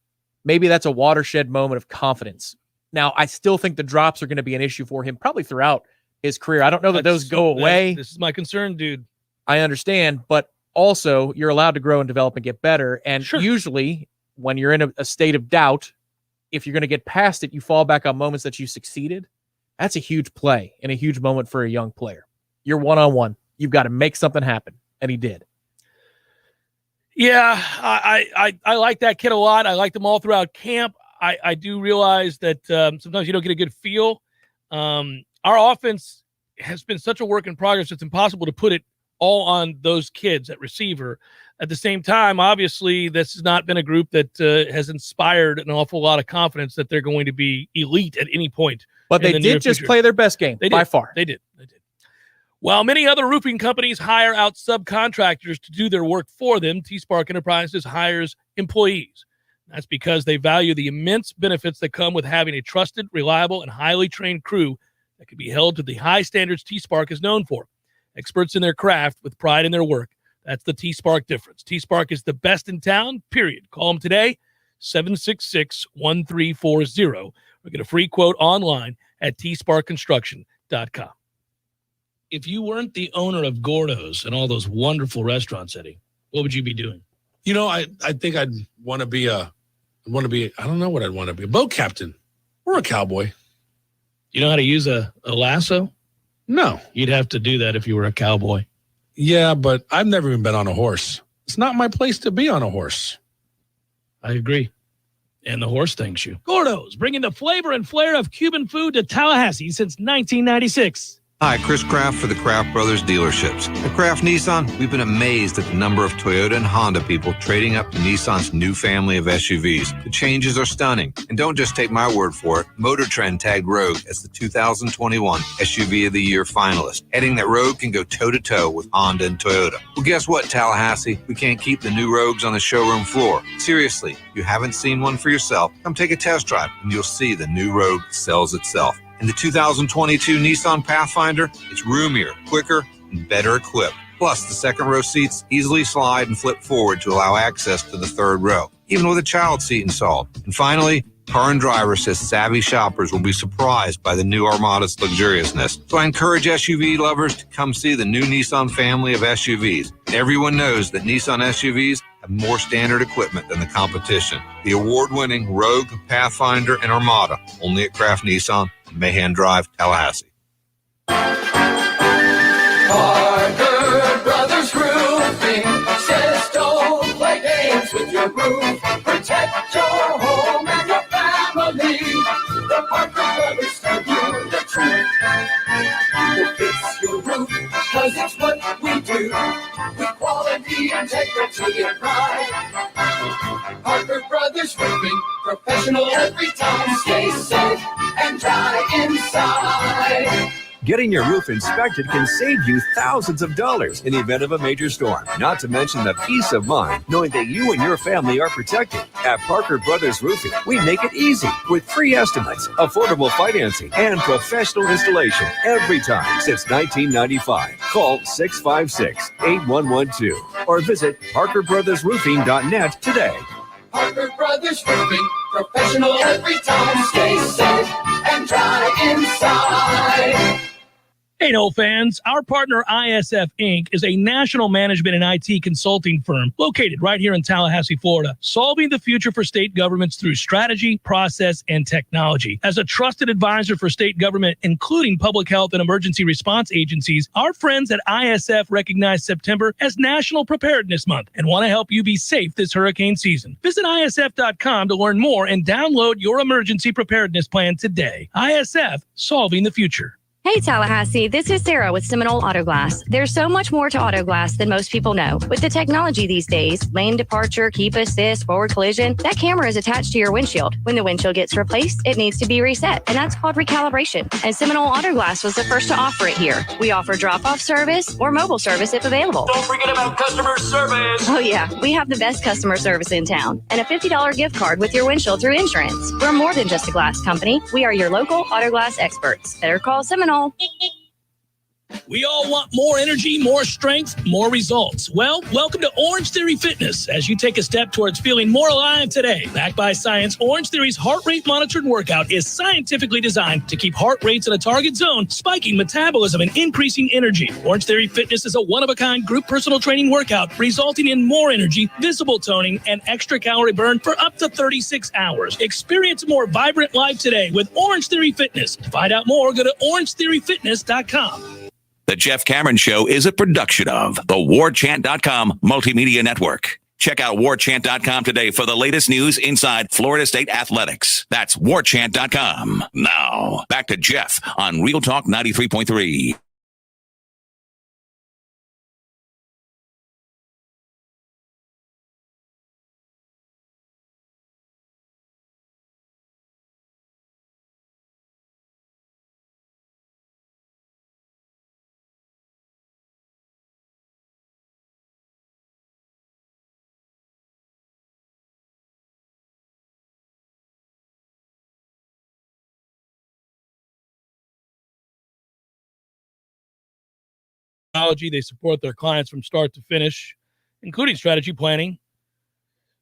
Maybe that's a watershed moment of confidence. Now, I still think the drops are going to be an issue for him probably throughout his career. I don't know that those go away. This is my concern, dude. I understand, but also you're allowed to grow and develop and get better. And usually when you're in a state of doubt, if you're going to get past it, you fall back on moments that you succeeded. That's a huge play and a huge moment for a young player. You're one-on-one. You've got to make something happen. And he did. Yeah, I like that kid a lot. I liked him all throughout camp. I do realize that sometimes you don't get a good feel. Our offense has been such a work in progress, it's impossible to put it all on those kids at receiver. At the same time, obviously, this has not been a group that has inspired an awful lot of confidence that they're going to be elite at any point. But they did just play their best game by far. They did. While many other roofing companies hire out subcontractors to do their work for them, T-Spark Enterprises hires employees. That's because they value the immense benefits that come with having a trusted, reliable, and highly trained crew that can be held to the high standards T-Spark is known for. Experts in their craft with pride in their work. That's the T-Spark difference. T-Spark is the best in town, period. Call them today, 766-1340, or get a free quote online at tsparkconstruction.com. If you weren't the owner of Gordo's and all those wonderful restaurants, Eddie, what would you be doing? You know, I think I'd want to be I don't know what I'd want to be, a boat captain or a cowboy. You know how to use a lasso? No. You'd have to do that if you were a cowboy. Yeah, but I've never even been on a horse. It's not my place to be on a horse. I agree. And the horse thanks you. Gordo's, bringing the flavor and flair of Cuban food to Tallahassee since 1996. Hi, Chris Kraft for the Kraft Brothers dealerships. At Kraft Nissan, we've been amazed at the number of Toyota and Honda people trading up to Nissan's new family of SUVs. The changes are stunning. And don't just take my word for it. Motor Trend tagged Rogue as the 2021 SUV of the Year finalist, adding that Rogue can go toe-to-toe with Honda and Toyota. Well, guess what, Tallahassee? We can't keep the new Rogues on the showroom floor. Seriously, if you haven't seen one for yourself, come take a test drive and you'll see the new Rogue sells itself. In the 2022 Nissan Pathfinder, it's roomier, quicker, and better equipped. Plus, the second row seats easily slide and flip forward to allow access to the third row, even with a child seat installed. And finally, Car and Driver says savvy shoppers will be surprised by the new Armada's luxuriousness. So I encourage SUV lovers to come see the new Nissan family of SUVs. Everyone knows that Nissan SUVs have more standard equipment than the competition. The award-winning Rogue, Pathfinder, and Armada, only at Kraft Nissan, Mahan Drive, Tallahassee. Parker Brothers Roofing says don't play games with your roof. Protect your home and your family. The Parker Brothers tell you the truth. We'll fix your roof, cause it's what we do. With quality, integrity, and pride. Parker Brothers Roofing, professional every time. Stay safe and dry inside. Getting your roof inspected can save you thousands of dollars in the event of a major storm. Not to mention the peace of mind knowing that you and your family are protected. At Parker Brothers Roofing, we make it easy with free estimates, affordable financing, and professional installation every time since 1995. Call 656-8112 or visit parkerbrothersroofing.net today. Parker Brothers Roofing, professional every time. Stay safe and dry inside. Hey, Nole fans, our partner ISF Inc. is a national management and IT consulting firm located right here in Tallahassee, Florida, solving the future for state governments through strategy, process, and technology. As a trusted advisor for state government, including public health and emergency response agencies, our friends at ISF recognize September as National Preparedness Month and want to help you be safe this hurricane season. Visit ISF.com to learn more and download your emergency preparedness plan today. ISF, solving the future. Hey Tallahassee, this is Sarah with Seminole Auto Glass. There's so much more to auto glass than most people know. With the technology these days, lane departure, keep assist, forward collision, that camera is attached to your windshield. When the windshield gets replaced, it needs to be reset, and that's called recalibration. And Seminole Auto Glass was the first to offer it here. We offer drop-off service or mobile service if available. Don't forget about customer service. Oh yeah, we have the best customer service in town and a $50 gift card with your windshield through insurance. We're more than just a glass company. We are your local auto glass experts. Better call Seminole. We all want more energy, more strength, more results. Well, welcome to Orange Theory Fitness as you take a step towards feeling more alive today. Backed by science, Orange Theory's heart rate monitored workout is scientifically designed to keep heart rates in a target zone, spiking metabolism and increasing energy. Orange Theory Fitness is a one-of-a-kind group personal training workout resulting in more energy, visible toning, and extra calorie burn for up to 36 hours. Experience a more vibrant life today with Orange Theory Fitness. To find out more, go to orangetheoryfitness.com. The Jeff Cameron Show is a production of the Warchant.com Multimedia Network. Check out Warchant.com today for the latest news inside Florida State athletics. That's Warchant.com. Now, back to Jeff on Real Talk 93.3. They support their clients from start to finish, including strategy planning,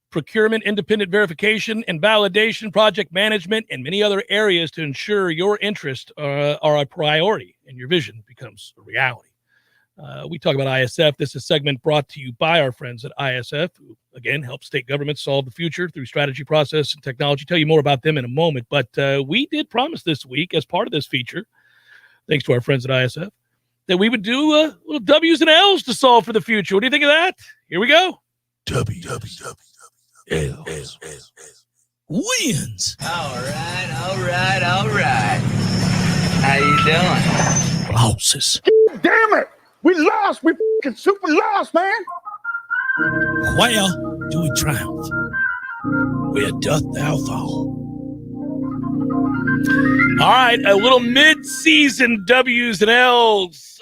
procurement, independent verification and validation, project management, and many other areas to ensure your interests are a priority and your vision becomes a reality. We talk about ISF. This is a segment brought to you by our friends at ISF, who, again, help state governments solve the future through strategy, process, and technology. Tell you more about them in a moment. But we did promise this week, as part of this feature, thanks to our friends at ISF, that we would do little W's and L's to solve for the future. What do you think of that? Here we go. L's. Wins. All right. How you doing? Losses. Damn it! We lost. We fucking super lost, man. Where do we triumph? Where doth thou fall? All right, a little mid-season W's and L's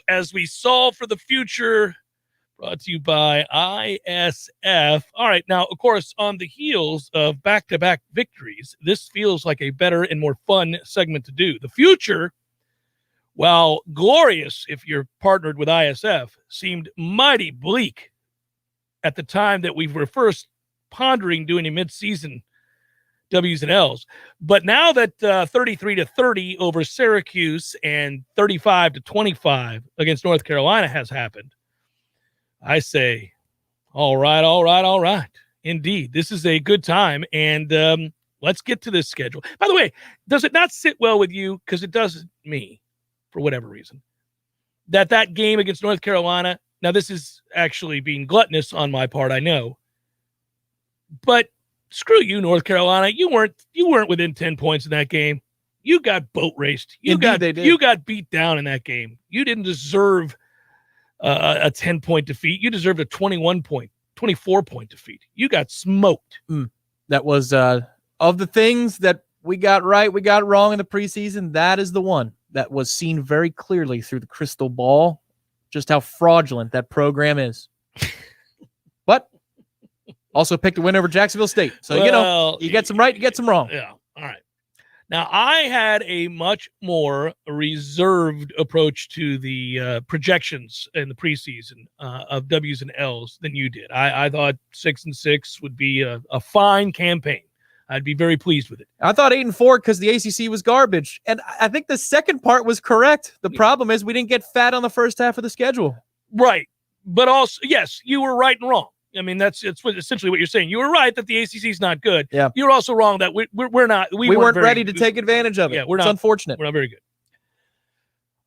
as we solve for the future, brought to you by ISF. All right, now, of course, on the heels of back-to-back victories, this feels like a better and more fun segment to do. The future, while glorious if you're partnered with ISF, seemed mighty bleak at the time that we were first pondering doing a mid-season W's and L's. But now that 33-30 over Syracuse and 35-25 against North Carolina has happened, I say, all right. Indeed, this is a good time. And let's get to this schedule. By the way, does it not sit well with you? Because it doesn't me, for whatever reason, that game against North Carolina. Now, this is actually being gluttonous on my part, I know. But screw you, North Carolina. You weren't within 10 points in that game. You got boat raced. You got beat down in that game. You didn't deserve a 10-point defeat. You deserved a 24-point defeat. You got smoked. That was of the things that we got right, we got wrong in the preseason. That is the one that was seen very clearly through the crystal ball, just how fraudulent that program is. But also picked a win over Jacksonville State. So, you get some right, you get some wrong. Yeah. All right. Now, I had a much more reserved approach to the projections in the preseason of W's and L's than you did. I thought 6-6 would be a fine campaign. I'd be very pleased with it. I thought 8-4 because the ACC was garbage. And I think the second part was correct. The problem is we didn't get fat on the first half of the schedule. Right. But also, yes, you were right and wrong. I mean, it's essentially what you're saying. You were right that the ACC is not good. Yeah. You're also wrong that we weren't ready to take advantage of it. Yeah, it's unfortunate. We're not very good.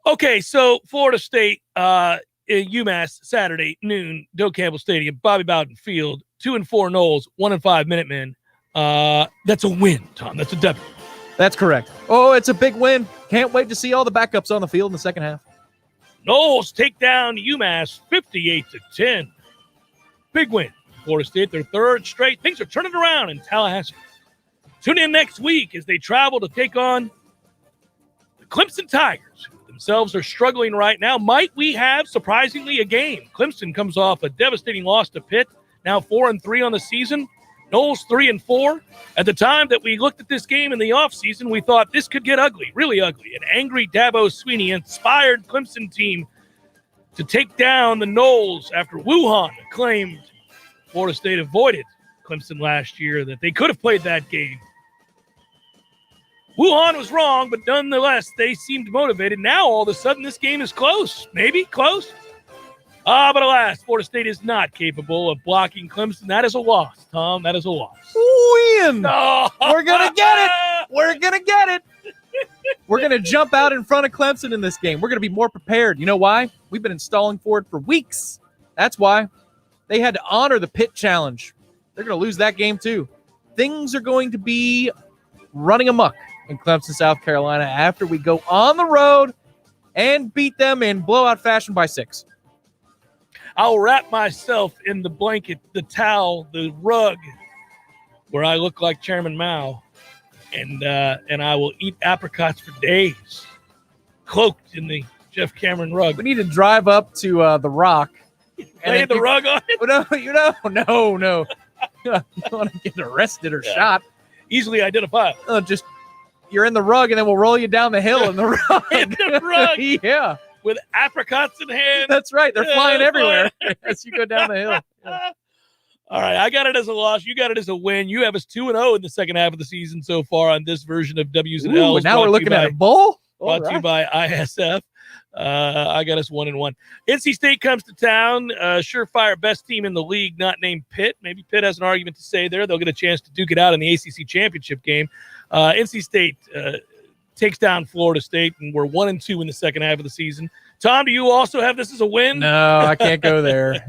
Okay, so Florida State, UMass, Saturday, noon, Doak Campbell Stadium, Bobby Bowden Field, 2-4 Noles, 1-5 Minutemen. That's a win, Tom. That's a W. That's correct. Oh, it's a big win. Can't wait to see all the backups on the field in the second half. Noles take down UMass 58-10. Big win. Florida State, their third straight. Things are turning around in Tallahassee. Tune in next week as they travel to take on the Clemson Tigers, who themselves are struggling right now. Might we have, surprisingly, a game? Clemson comes off a devastating loss to Pitt, now 4-3 on the season. Noles 3-4. At the time that we looked at this game in the offseason, we thought this could get ugly, really ugly. An angry Dabo Swinney inspired Clemson team to take down the Noles after Wuhan claimed Florida State avoided Clemson last year, that they could have played that game. Wuhan was wrong, but nonetheless, they seemed motivated. Now, all of a sudden, this game is close. Maybe close. But alas, Florida State is not capable of blocking Clemson. That is a loss, Tom. That is a loss. Win! No. We're going to get it. We're going to get it. We're going to jump out in front of Clemson in this game. We're going to be more prepared. You know why? We've been installing for it for weeks. That's why. They had to honor the Pitt challenge. They're going to lose that game too. Things are going to be running amok in Clemson, South Carolina, after we go on the road and beat them in blowout fashion by 6. I'll wrap myself in the blanket, the towel, the rug, where I look like Chairman Mao, and I will eat apricots for days, cloaked in the Jeff Cameron rug. We need to drive up to the Rock. Lay the rug on it? No. You don't want to get arrested or shot. Easily identifiable. Just you're in the rug, and then we'll roll you down the hill in the rug. In the rug. Yeah. With apricots in hand. That's right. They're flying everywhere as you go down the hill. Yeah. All right. I got it as a loss. You got it as a win. You have us 2-0 in the second half of the season so far on this version of W's and L's. Now we're looking at a bowl? Brought to you by ISF. I got us 1-1. NC State comes to town. Surefire best team in the league, not named Pitt. Maybe Pitt has an argument to say there. They'll get a chance to duke it out in the ACC championship game. NC State takes down Florida State, and we're 1-2 in the second half of the season. Tom, do you also have this as a win? No, I can't go there.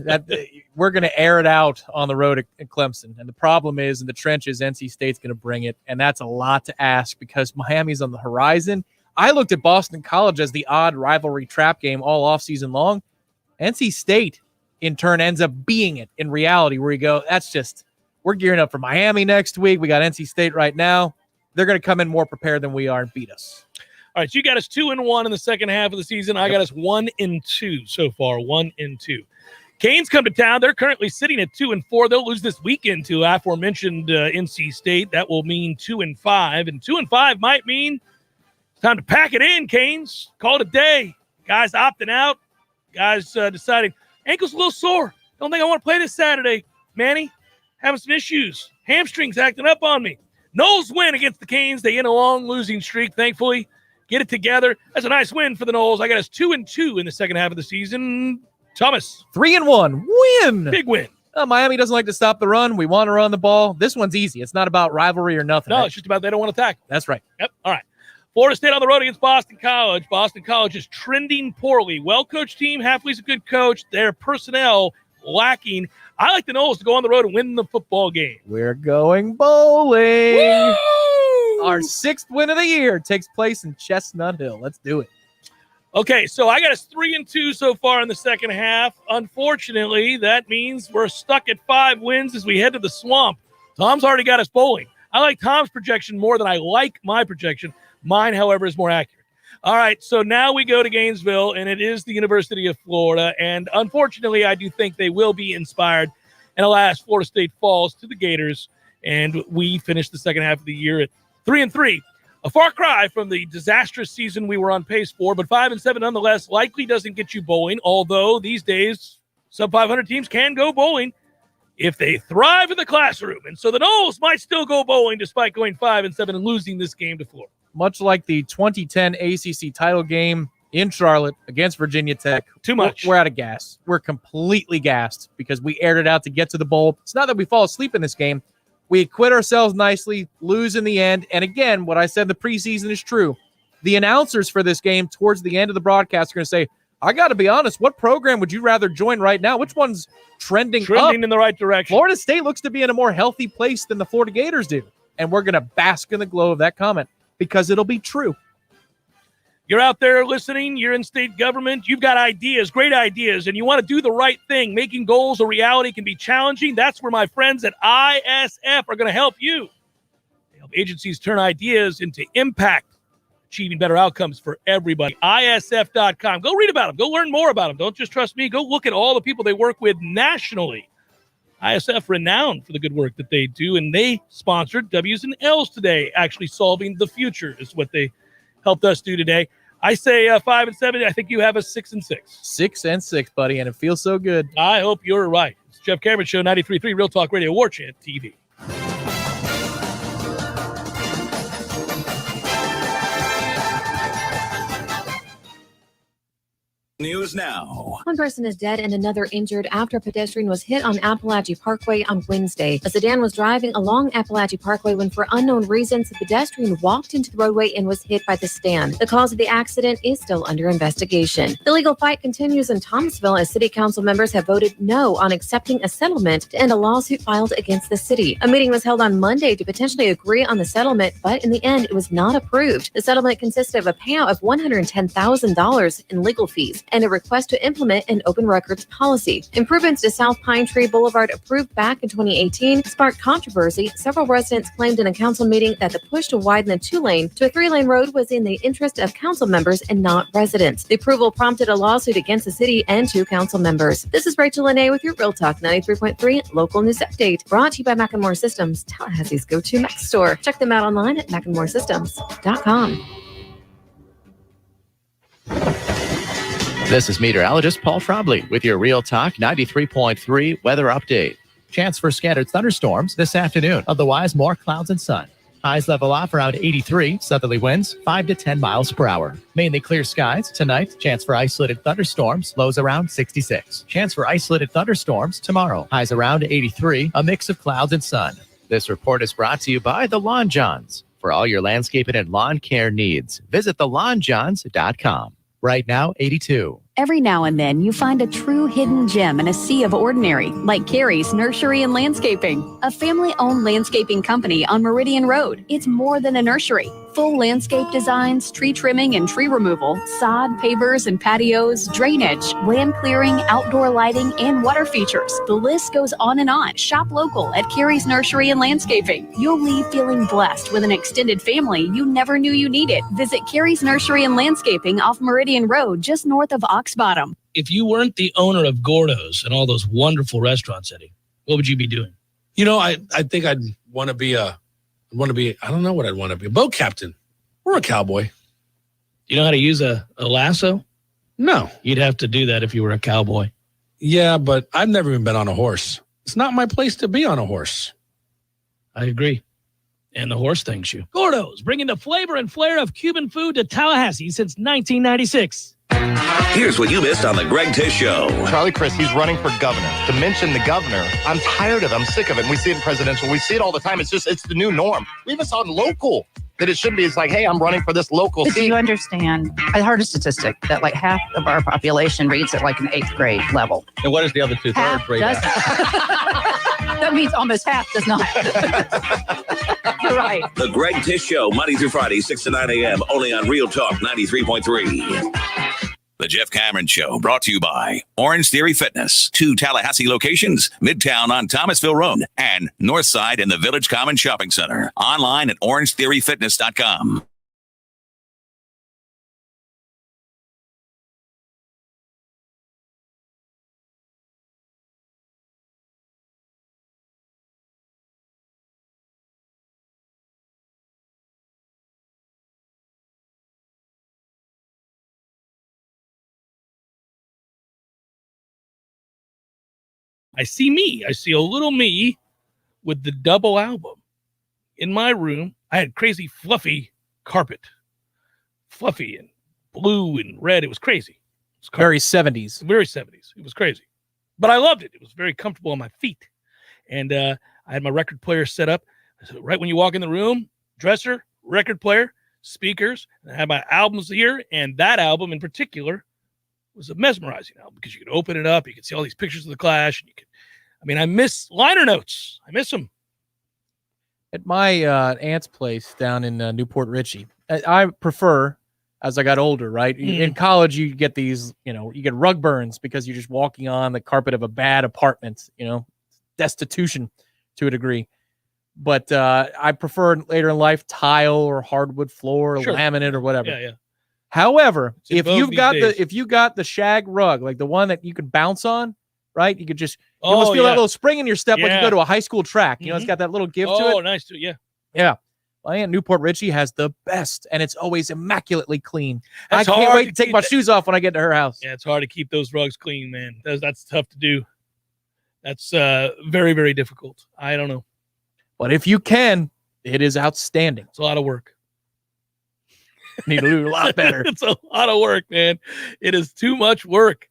We're going to air it out on the road at Clemson. And the problem is, in the trenches, NC State's going to bring it. And that's a lot to ask because Miami's on the horizon. I looked at Boston College as the odd rivalry trap game all offseason long. NC State, in turn, ends up being it in reality, where you go, we're gearing up for Miami next week. We got NC State right now. They're going to come in more prepared than we are and beat us. All right, so you got us 2-1 in the second half of the season. I got us 1-2 so far, 1-2. Canes come to town. They're currently sitting at 2-4. They'll lose this weekend to aforementioned NC State. That will mean 2-5, and 2-5 might mean it's time to pack it in, Canes. Call it a day. Guys opting out. Guys deciding, ankle's a little sore. Don't think I want to play this Saturday. Manny, having some issues. Hamstrings acting up on me. Noles win against the Canes. They end a long losing streak, thankfully. Get it together. That's a nice win for the Noles. I got us 2-2 in the second half of the season. Thomas. 3-1. Win. Big win. Miami doesn't like to stop the run. We want to run the ball. This one's easy. It's not about rivalry or nothing. No, it's just about they don't want to tackle. That's right. Yep. All right. Florida State on the road against Boston College. Boston College is trending poorly. Well-coached team. Hafley's a good coach. Their personnel lacking. I like the Noles to go on the road and win the football game. We're going bowling. Woo! Our 6th win of the year takes place in Chestnut Hill. Let's do it. Okay, so I got us 3-2 so far in the second half. Unfortunately, that means we're stuck at 5 wins as we head to the swamp. Tom's already got us bowling. I like Tom's projection more than I like my projection. Mine, however, is more accurate. All right, so now we go to Gainesville, and it is the University of Florida. And unfortunately, I do think they will be inspired. And alas, Florida State falls to the Gators, and we finish the second half of the year at 3-3. A far cry from the disastrous season we were on pace for, but 5-7 nonetheless likely doesn't get you bowling, although these days sub-500 teams can go bowling if they thrive in the classroom. And so the Noles might still go bowling despite going 5-7 and losing this game to Florida. Much like the 2010 ACC title game in Charlotte against Virginia Tech. Too much. We're out of gas. We're completely gassed because we aired it out to get to the bowl. It's not that we fall asleep in this game. We acquit ourselves nicely, lose in the end. And again, what I said in the preseason is true. The announcers for this game towards the end of the broadcast are going to say, I got to be honest, what program would you rather join right now? Which one's trending up? In the right direction. Florida State looks to be in a more healthy place than the Florida Gators do. And we're going to bask in the glow of that comment because it'll be true. You're out there listening. You're in state government. You've got ideas, great ideas, and you want to do the right thing. Making goals a reality can be challenging. That's where my friends at ISF are going to help you. They help agencies turn ideas into impact, achieving better outcomes for everybody. ISF.com. Go read about them. Go learn more about them. Don't just trust me. Go look at all the people they work with nationally. ISF, renowned for the good work that they do, and they sponsored W's and L's today. Actually solving the future is what they helped us do today. I say 5 and 7. I think you have a 6 and 6. 6 and 6, buddy, and it feels so good. I hope you're right. It's Jeff Cameron Show, 93.3 Real Talk Radio, Warchant TV. News now. One person is dead and another injured after a pedestrian was hit on Appalachia Parkway on Wednesday. A sedan was driving along Appalachia Parkway when, for unknown reasons, the pedestrian walked into the roadway and was hit by the stand. The cause of the accident is still under investigation. The legal fight continues in Thomasville as city council members have voted no on accepting a settlement to end a lawsuit filed against the city. A meeting was held on Monday to potentially agree on the settlement, but in the end, it was not approved. The settlement consisted of a payout of $110,000 in legal fees and a request to implement an open records policy. Improvements to South Pine Tree Boulevard, approved back in 2018, sparked controversy. Several residents claimed in a council meeting that the push to widen the 2-lane to a 3-lane road was in the interest of council members and not residents. The approval prompted a lawsuit against the city and 2 council members. This is Rachel Lene with your Real Talk 93.3 local news update, brought to you by Macklemore Systems, Tallahassee's go-to Mac store. Check them out online at MacklemoreSystems.com. This is meteorologist Paul Frobley with your Real Talk 93.3 weather update. Chance for scattered thunderstorms this afternoon. Otherwise, more clouds and sun. Highs level off around 83. Southerly winds 5 to 10 miles per hour. Mainly clear skies tonight. Chance for isolated thunderstorms. Lows around 66. Chance for isolated thunderstorms tomorrow. Highs around 83. A mix of clouds and sun. This report is brought to you by the Lawn Johns. For all your landscaping and lawn care needs, visit thelawnjohns.com. Right now, 82. Every now and then, you find a true hidden gem in a sea of ordinary, like Carrie's Nursery and Landscaping, a family-owned landscaping company on Meridian Road. It's more than a nursery. Full landscape designs, tree trimming and tree removal, sod, pavers and patios, drainage, land clearing, outdoor lighting, and water features. The list goes on and on. Shop local at Carrie's Nursery and Landscaping. You'll leave feeling blessed with an extended family you never knew you needed. Visit Carrie's Nursery and Landscaping off Meridian Road, just north of Ox Bottom. If you weren't the owner of Gordo's and all those wonderful restaurants, Eddie, what would you be doing? You know, I think I'd want to be I don't know what I'd want to be. A boat captain or a cowboy. You know how to use a lasso? No. You'd have to do that if you were a cowboy. Yeah, but I've never even been on a horse. It's not my place to be on a horse. I agree. And the horse things you. Gordo's, bringing the flavor and flair of Cuban food to Tallahassee since 1996. Here's what you missed on the Greg Tish Show. Charlie Crist, he's running for governor. To mention the governor, I'm tired of it. I'm sick of it. And we see it in presidential. We see it all the time. It's the new norm. We even saw it in local that it should be. It's like, hey, I'm running for this local seat. Do you understand? I heard a statistic that like half of our population reads at like an 8th grade level. And what is the other 2/3 grade at? That means almost half does not. You're right. The Greg Tish Show, Monday through Friday, 6 to 9 a.m., only on Real Talk 93.3. The Jeff Cameron Show, brought to you by Orange Theory Fitness. 2 Tallahassee locations, Midtown on Thomasville Road and Northside in the Village Common Shopping Center. Online at orangetheoryfitness.com. I see me. I see a little me with the double album in my room. I had crazy fluffy carpet, fluffy and blue and red. It was crazy. It was very 70s. Very 70s. It was crazy, but I loved it. It was very comfortable on my feet. And I had my record player set up. So right when you walk in the room, dresser, record player, speakers. And I had my albums here, and that album in particular was a mesmerizing album because you could open it up, you could see all these pictures of the Clash, and I miss liner notes. I miss them. At my aunt's place down in Newport Richey, I prefer, as I got older, right? In college, you get these, you get rug burns because you're just walking on the carpet of a bad apartment, destitution to a degree. But I prefer later in life tile or hardwood floor or laminate or whatever. Yeah. However, if you got the shag rug, like the one that you can bounce on, right? You could just you almost feel that little spring in your step like you Yeah. go to a high school track. You know, it's got that little give to it. Oh, nice. Yeah. Yeah. My Aunt Newport Richie has the best, and it's always immaculately clean. That's I can't hard wait to to take keep my that- shoes off when I get to her house. Yeah, it's hard to keep those rugs clean, man. That's tough to do. That's very, very difficult. I don't know. But if you can, it is outstanding. It's a lot of work. Need to do a lot better. It's a lot of work, man. It is too much work.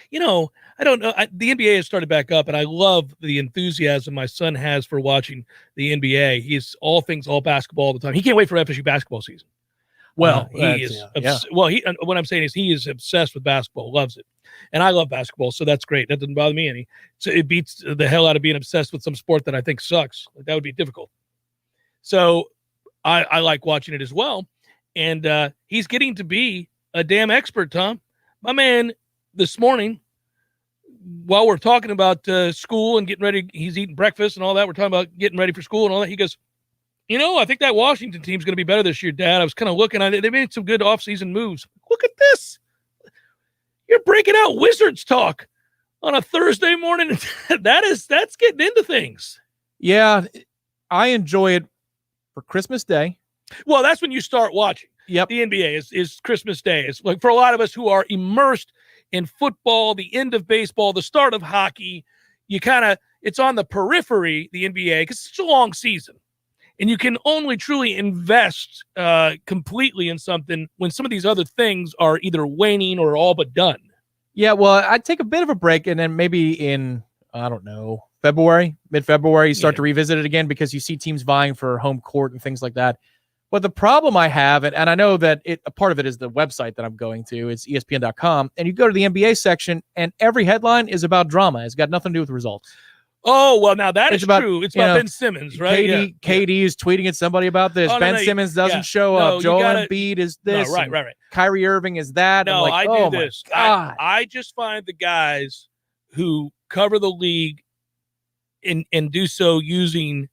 You know, I don't know. The NBA has started back up, and I love the enthusiasm my son has for watching the NBA. He's all basketball all the time. He can't wait for FSU basketball season. Well, he is. Well, what I'm saying is he is obsessed with basketball, loves it, and I love basketball, so that's great. That doesn't bother me any. So it beats the hell out of being obsessed with some sport that I think sucks. Like, that would be difficult. So I like watching it as well, and he's getting to be a damn expert, Tom. My man, this morning, while we're talking about school and getting ready, he's eating breakfast and all that. We're talking about getting ready for school and all that. He goes, I think that Washington team's going to be better this year, Dad. I was kind of looking at it. They made some good offseason moves. Look at this. You're breaking out Wizards talk on a Thursday morning. That's getting into things. Yeah, I enjoy it for Christmas Day. Well, that's when you start watching. Yep. The NBA is Christmas Day. It's like for a lot of us who are immersed in football, the end of baseball, the start of hockey, it's on the periphery, the NBA, because it's a long season. And you can only truly invest completely in something when some of these other things are either waning or all but done. Yeah, well, I'd take a bit of a break, and then maybe in, I don't know, mid-February, you start to revisit it again because you see teams vying for home court and things like that. But the problem I have, and I know that a part of it is the website that I'm going to, it's ESPN.com, and you go to the NBA section, and every headline is about drama. It's got nothing to do with results. Oh, well, now that is true. It's about Ben Simmons, right? KD is tweeting at somebody about this. Ben Simmons doesn't show up. Joel Embiid is this. No, right. Kyrie Irving is that. No, I do this. I just find the guys who cover the league and do so using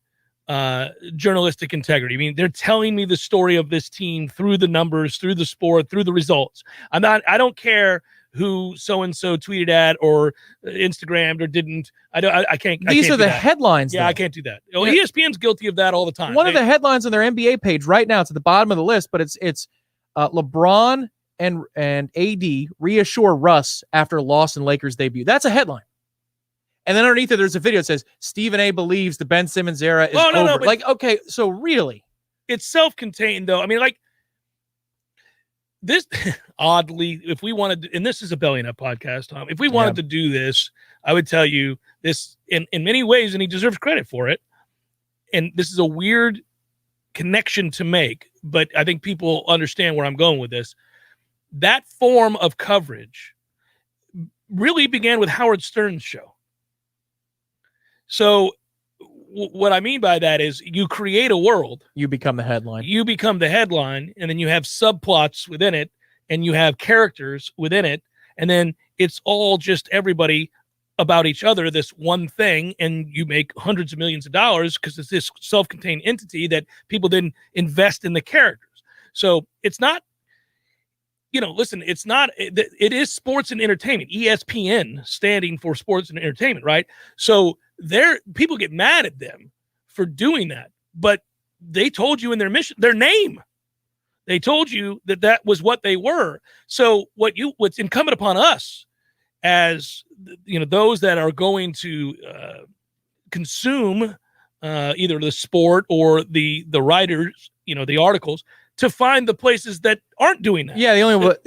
journalistic integrity. I mean, they're telling me the story of this team through the numbers, through the sport, through the results. I don't care who so-and-so tweeted at or Instagrammed or didn't. I can't. These are the headlines. Yeah, though. I can't do that. ESPN's guilty of that all the time. One of the headlines on their NBA page right now, it's at the bottom of the list, but it's LeBron and AD reassure Russ after loss in Lakers debut. That's a headline. And then underneath it, there's a video that says Stephen A. believes the Ben Simmons era is over. No, like, okay, so really, it's self-contained though. I mean, like this. Oddly, if we wanted to, and this is a Belly Up podcast, Tom. If we wanted to do this, I would tell you this in many ways, and he deserves credit for it. And this is a weird connection to make, but I think people understand where I'm going with this. That form of coverage really began with Howard Stern's show. So what I mean by that is you create a world. You become the headline. You become the headline, and then you have subplots within it, and you have characters within it, and then it's all just everybody about each other, this one thing, and you make hundreds of millions of dollars because it's this self-contained entity that people then invest in the characters. So it's not, listen, it's not, it is sports and entertainment. ESPN standing for sports and entertainment, right? So people get mad at them for doing that, but they told you in their mission, their name, they told you that was what they were. So what's incumbent upon us as those that are going to consume either the sport or the writers, the articles, to find the places that aren't doing that. Yeah,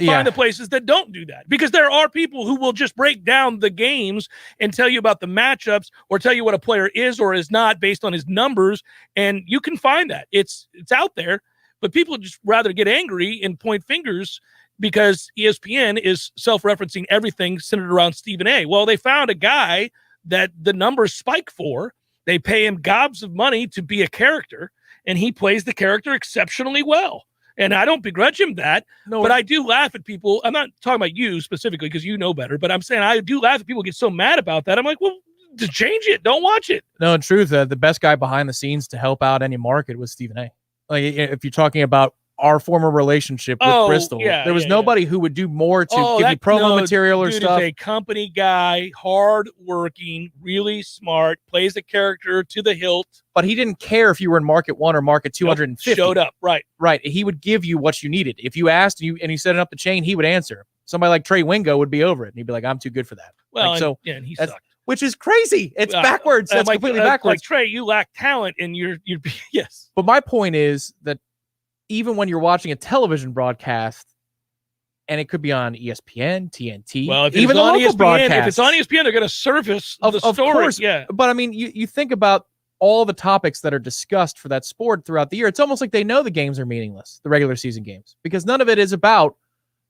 find the places that don't do that, because there are people who will just break down the games and tell you about the matchups or tell you what a player is or is not based on his numbers, and you can find that. It's out there, but people just rather get angry and point fingers because ESPN is self-referencing everything centered around Stephen A. Well, they found a guy that the numbers spike for. They pay him gobs of money to be a character, and he plays the character exceptionally well. And I don't begrudge him that, but I do laugh at people. I'm not talking about you specifically because you know better, but I'm saying I do laugh at people get so mad about that. I'm like, well, just change it. Don't watch it. No, in truth, the best guy behind the scenes to help out any market was Stephen A. Like, if you're talking about our former relationship with Bristol. There was nobody who would do more to give you promo material or stuff. Is a company guy, hard-working, really smart, plays a character to the hilt. But he didn't care if you were in market 1 or market 250. Showed up, right. Right. He would give you what you needed. If you asked and you set it up the chain, he would answer. Somebody like Trey Wingo would be over it. And he'd be like, I'm too good for that. Well, and he sucked. Which is crazy. It's backwards. That's completely backwards. Like, Trey, you lack talent, and you're yes. But my point is that even when you're watching a television broadcast, and it could be on ESPN, TNT, well, if even it's the on local ESPN, broadcast, if it's on ESPN, they're going to surface the story. Of course, yeah. But I mean, you think about all the topics that are discussed for that sport throughout the year. It's almost like they know the games are meaningless, the regular season games, because none of it is about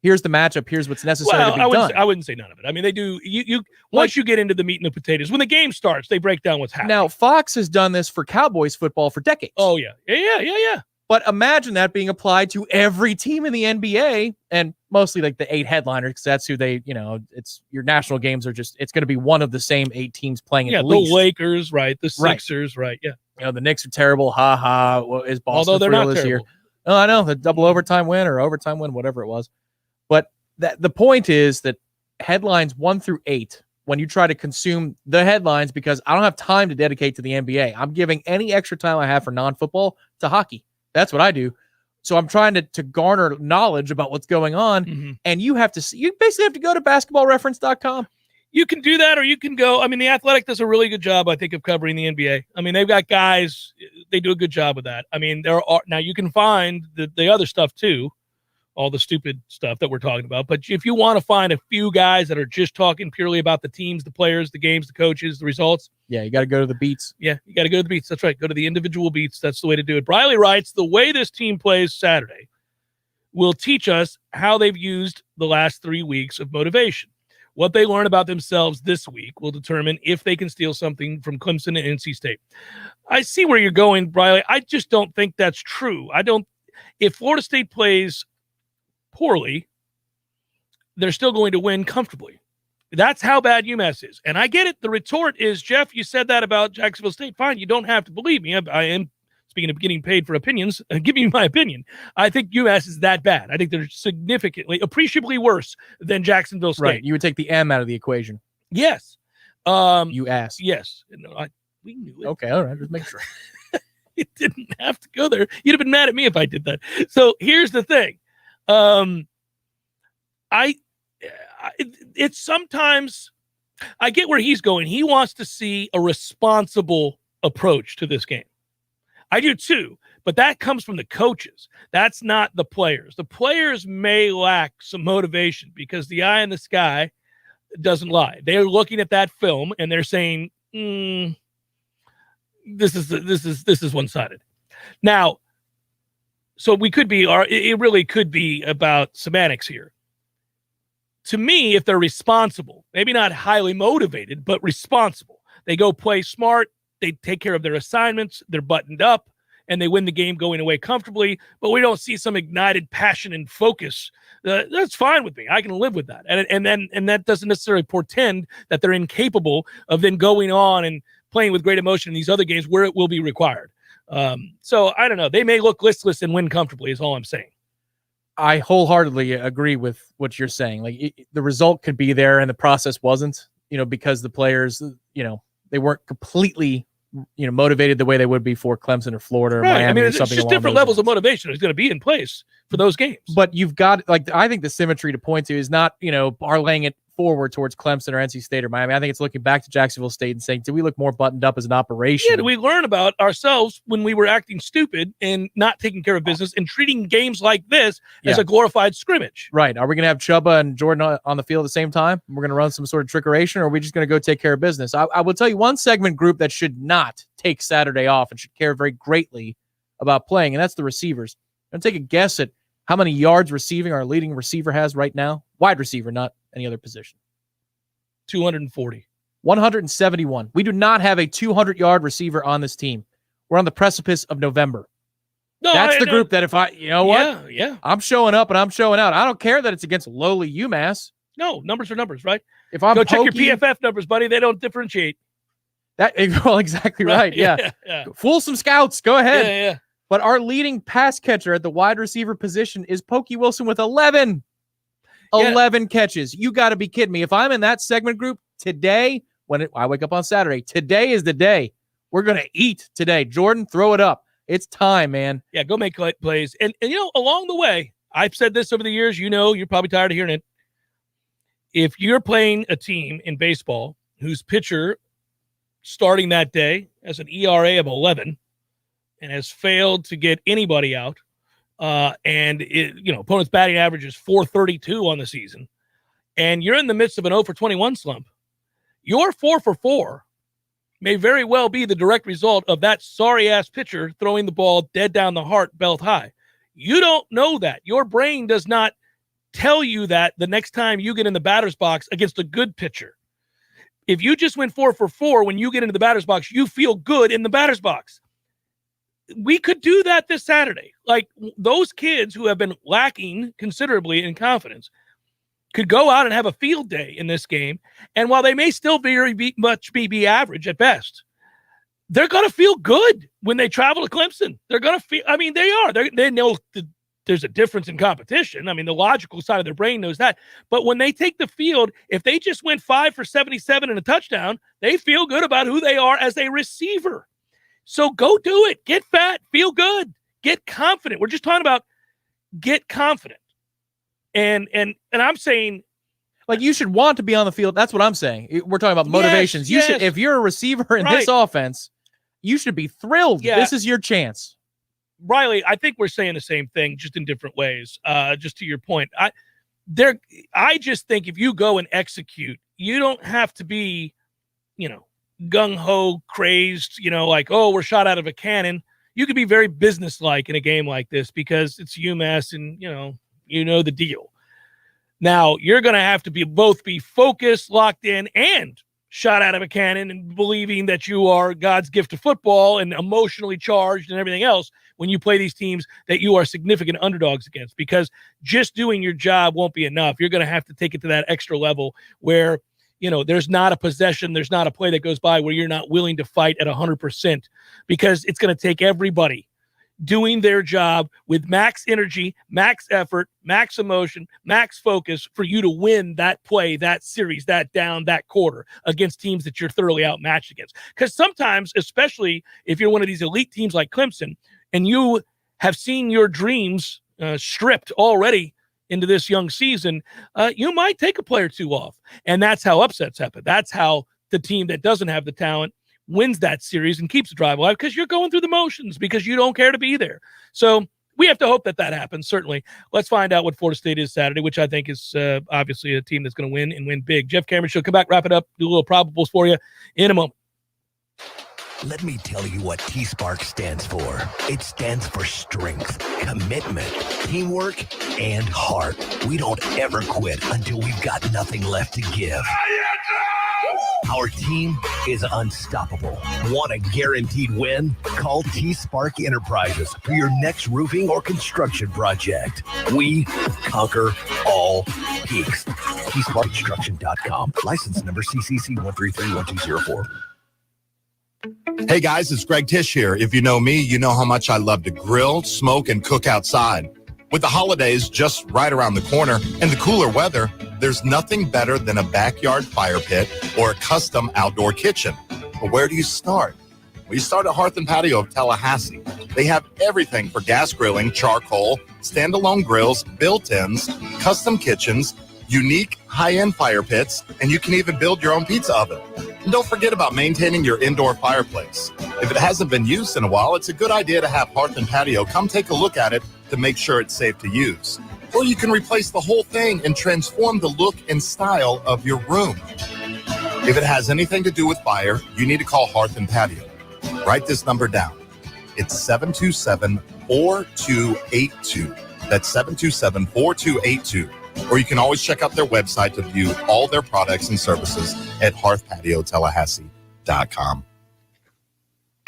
here's the matchup, here's what's necessary to be done. I wouldn't say none of it. I mean, they do. You once you get into the meat and the potatoes, when the game starts, they break down what's happening. Now, Fox has done this for Cowboys football for decades. Oh yeah. But imagine that being applied to every team in the NBA, and mostly like the 8 headliners, because that's who they, it's your national games are just, it's going to be one of the same 8 teams playing at least. The Lakers, right? The Sixers, right? Yeah. The Knicks are terrible. What is Boston? Although they're not this terrible. Year? Oh, I know, the double overtime win or overtime win, whatever it was. But the point is that headlines 1 through 8, when you try to consume the headlines, because I don't have time to dedicate to the NBA, I'm giving any extra time I have for non-football to hockey. That's what I do. So I'm trying to garner knowledge about what's going on. And you basically have to go to basketballreference.com. You can do that, or you can go. I mean, The Athletic does a really good job, I think, of covering the NBA. I mean, they've got guys, they do a good job with that. I mean, now you can find the other stuff too, all the stupid stuff that we're talking about. But if you want to find a few guys that are just talking purely about the teams, the players, the games, the coaches, the results. Yeah, you got to go to the beats. Yeah, you got to go to the beats. That's right. Go to the individual beats. That's the way to do it. Briley writes, the way this team plays Saturday will teach us how they've used the last 3 weeks of motivation. What they learn about themselves this week will determine if they can steal something from Clemson and NC State. I see where you're going, Briley. I just don't think that's true. If Florida State plays poorly, they're still going to win comfortably. That's how bad UMass is. And I get it. The retort is, Jeff, you said that about Jacksonville State. Fine, you don't have to believe me. I am, speaking of getting paid for opinions, giving you my opinion. I think UMass is that bad. I think they're appreciably worse than Jacksonville State. Right. You would take the M out of the equation. Yes. You asked. Yes. No, we knew it. Okay, all right. Just make sure. You didn't have to go there. You'd have been mad at me if I did that. So here's the thing. It's sometimes I get where he's going. He wants to see a responsible approach to this game. I do too, but that comes from the coaches. That's not the players. The players may lack some motivation because the eye in the sky doesn't lie. They're looking at that film and they're saying, this is one-sided. Now, so it really could be about semantics here. To me, if they're responsible, maybe not highly motivated, but responsible, they go play smart, they take care of their assignments, they're buttoned up, and they win the game going away comfortably, but we don't see some ignited passion and focus. That's fine with me. I can live with that. And that doesn't necessarily portend that they're incapable of then going on and playing with great emotion in these other games where it will be required. So I don't know. They may look listless and win comfortably is all I'm saying. I wholeheartely agree with what you're saying. Like the result could be there and the process wasn't, because the players, they weren't completely, motivated the way they would be for Clemson or Florida or Miami. I mean, or it's something just different levels of motivation is going to be in place for those games. But you've got, I think the symmetry to point to is not, parlaying it forward towards Clemson or NC State or Miami. I think it's looking back to Jacksonville State and saying, do we look more buttoned up as an operation? Yeah, do we learn about ourselves when we were acting stupid and not taking care of business and treating games like this as a glorified scrimmage? Right. Are we going to have Chuba and Jordan on the field at the same time? We're going to run some sort of trickeration, or are we just going to go take care of business? I will tell you one segment group that should not take Saturday off and should care very greatly about playing, and that's the receivers. I'm going to take a guess at how many yards receiving our leading receiver has right now. Wide receiver, not any other position. 240. 171. We do not have a 200-yard receiver on this team. We're on the precipice of November. No, that's the group that if what? Yeah. I'm showing up and I'm showing out. I don't care that it's against lowly UMass. No, numbers are numbers, right? If I'm check your PFF numbers, buddy. They don't differentiate. Well, exactly right. Yeah. Fool some scouts. Go ahead. Yeah. But our leading pass catcher at the wide receiver position is Pokey Wilson with 11. 11 catches. You got to be kidding me. If I'm in that segment group today, I wake up on Saturday, today is the day. We're going to eat today. Jordan, throw it up. It's time, man. Yeah, go make plays. And along the way, I've said this over the years. You're probably tired of hearing it. If you're playing a team in baseball whose pitcher starting that day has an ERA of 11 and has failed to get anybody out, and opponent's batting average is .432 on the season, and you're in the midst of an 0-for-21 slump, your 4-for-4 may very well be the direct result of that sorry-ass pitcher throwing the ball dead down the heart, belt high. You don't know that. Your brain does not tell you that the next time you get in the batter's box against a good pitcher. If you just went 4-for-4 when you get into the batter's box, you feel good in the batter's box. We could do that this Saturday. Like, those kids who have been lacking considerably in confidence could go out and have a field day in this game. And while they may still very much be average at best, they're going to feel good when they travel to Clemson. They're going to feel, they are. They know there's a difference in competition. The logical side of their brain knows that. But when they take the field, if they just went 5 for 77 and a touchdown, they feel good about who they are as a receiver. So go do it. Get fat. Feel good. Get confident. We're just talking about get confident. And I'm saying, like, you should want to be on the field. That's what I'm saying. We're talking about motivations. You should, if you're a receiver in this offense, you should be thrilled. Yeah. This is your chance. Riley, I think we're saying the same thing, just in different ways. Just to your point, I just think if you go and execute, you don't have to be, gung-ho, crazed, like, oh, we're shot out of a cannon. You could be very businesslike in a game like this because it's UMass and, you know the deal. Now, you're going to have to both be focused, locked in, and shot out of a cannon and believing that you are God's gift to football and emotionally charged and everything else when you play these teams that you are significant underdogs against, because just doing your job won't be enough. You're going to have to take it to that extra level where, there's not a possession, there's not a play that goes by where you're not willing to fight at 100%, because it's going to take everybody doing their job with max energy, max effort, max emotion, max focus for you to win that play, that series, that down, that quarter against teams that you're thoroughly outmatched against. Because sometimes, especially if you're one of these elite teams like Clemson and you have seen your dreams stripped already into this young season, you might take a play or two off. And that's how upsets happen. That's how the team that doesn't have the talent wins that series and keeps the drive alive, because you're going through the motions, because you don't care to be there. So we have to hope that happens, certainly. Let's find out what Florida State is Saturday, which I think is obviously a team that's going to win and win big. Jeff Cameron Show, come back, wrap it up, do a little probables for you in a moment. Let me tell you what T-Spark stands for. It stands for strength, commitment, teamwork, and heart. We don't ever quit until we've got nothing left to give. Our team is unstoppable. Want a guaranteed win? Call T-Spark Enterprises for your next roofing or construction project. We conquer all peaks. TSparkConstruction.com. License number CCC 1331204. Hey guys, it's Greg Tish here. If you know me, you know how much I love to grill, smoke, and cook outside. With the holidays just right around the corner and the cooler weather, there's nothing better than a backyard fire pit or a custom outdoor kitchen. But where do you start? Well, you start at Hearth and Patio of Tallahassee. They have everything for gas grilling, charcoal, standalone grills, built-ins, custom kitchens, unique high-end fire pits, and you can even build your own pizza oven. And don't forget about maintaining your indoor fireplace. If it hasn't been used in a while, it's a good idea to have Hearth and Patio come take a look at it to make sure it's safe to use. Or you can replace the whole thing and transform the look and style of your room. If it has anything to do with fire, you need to call Hearth and Patio. Write this number down. It's 727-4282. That's 727-4282. Or you can always check out their website to view all their products and services at hearthpatiotallahassee.com.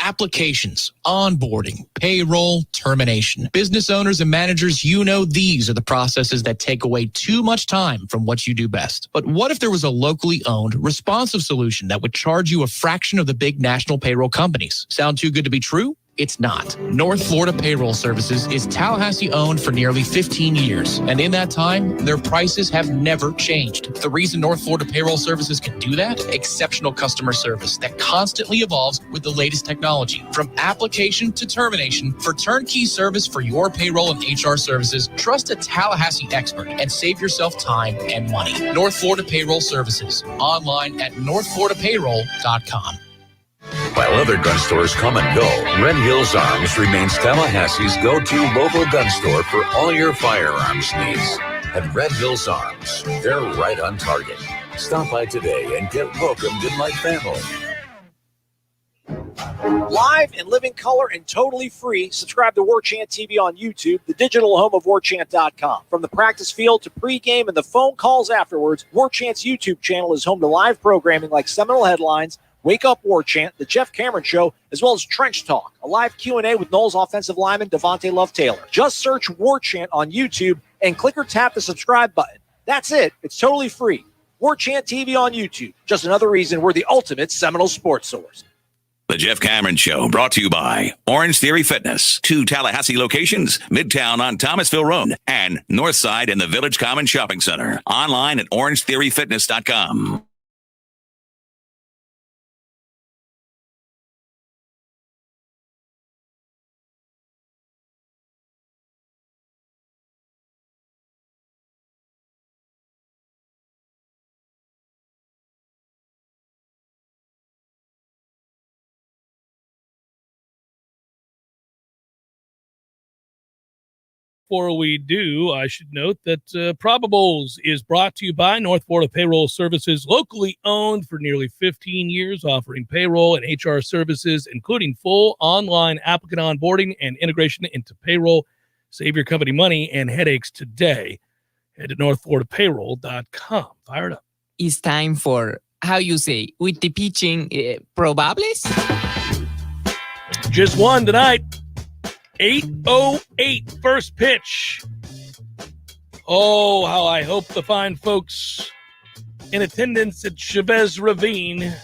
Applications, onboarding, payroll, termination. Business owners and managers, these are the processes that take away too much time from what you do best. But what if there was a locally owned, responsive solution that would charge you a fraction of the big national payroll companies? Sound too good to be true? It's not. North Florida Payroll Services is Tallahassee owned for nearly 15 years. And in that time, their prices have never changed. The reason North Florida Payroll Services can do that? Exceptional customer service that constantly evolves with the latest technology. From application to termination, for turnkey service for your payroll and HR services, trust a Tallahassee expert and save yourself time and money. North Florida Payroll Services. Online at northfloridapayroll.com. While other gun stores come and go, Red Hills Arms remains Tallahassee's go-to local gun store for all your firearms needs. At Red Hills Arms, they're right on target. Stop by today and get welcomed in like family. Live and living color and totally free. Subscribe to Warchant TV on YouTube, the digital home of Warchant.com. From the practice field to pregame and the phone calls afterwards, Warchant's YouTube channel is home to live programming like Seminole Headlines, Wake Up Warchant, The Jeff Cameron Show, as well as Trench Talk, a live Q&A with Noles offensive lineman Devontae Love-Taylor. Just search Warchant on YouTube and click or tap the subscribe button. That's it. It's totally free. Warchant TV on YouTube. Just another reason we're the ultimate Seminole sports source. The Jeff Cameron Show, brought to you by Orange Theory Fitness. 2 Tallahassee locations, Midtown on Thomasville Road and Northside in the Village Common Shopping Center. Online at orangetheoryfitness.com. Before we do, I should note that Probables is brought to you by North Florida Payroll Services, locally owned for nearly 15 years, offering payroll and HR services, including full online applicant onboarding and integration into payroll. Save your company money and headaches today. Head to northfloridapayroll.com. Fire it up. It's time for, how you say, with the pitching, probables? Just one tonight. 8:08 first pitch. Oh, how I hope the fine folks in attendance at Chavez Ravine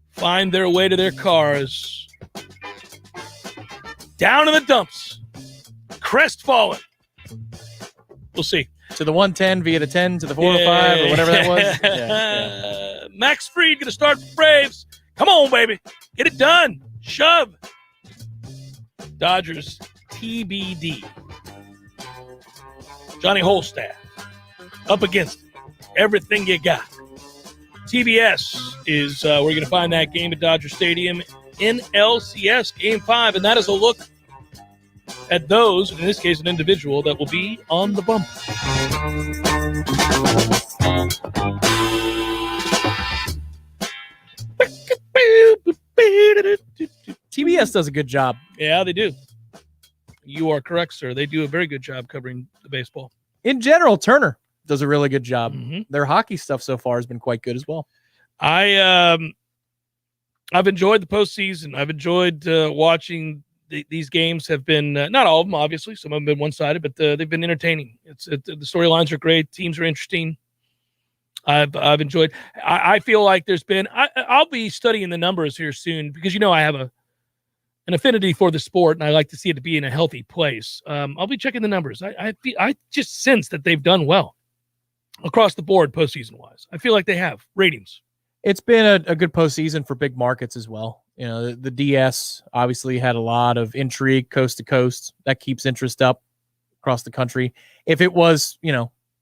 find their way to their cars. Down in the dumps. Crestfallen. We'll see. To the 110 via the 10 to the 405 or whatever that was. Yeah. Max Fried going to start for Braves. Come on, baby. Get it done. Shove. Dodgers TBD. Johnny Holstaff up against it. Everything you got. TBS is we're going to find that game at Dodger Stadium in LCS Game 5, and that is a look at those, in this case an individual, that will be on the bump. TBS does a good job. Yeah, they do. You are correct, sir. They do a very good job covering the baseball. In general, Turner does a really good job. Mm-hmm. Their hockey stuff so far has been quite good as well. I've enjoyed the postseason. I've enjoyed watching these games. Have been not all of them, obviously. Some of them have been one-sided, but they've been entertaining. The storylines are great. Teams are interesting. I've enjoyed. I feel like there's been. I'll be studying the numbers here soon because I have an affinity for the sport and I like to see it to be in a healthy place. I'll be checking the numbers. I just sense that they've done well across the board postseason wise. I feel like they have ratings. It's been a good postseason for big markets as well. The DS obviously had a lot of intrigue coast to coast. That keeps interest up across the country. If it was,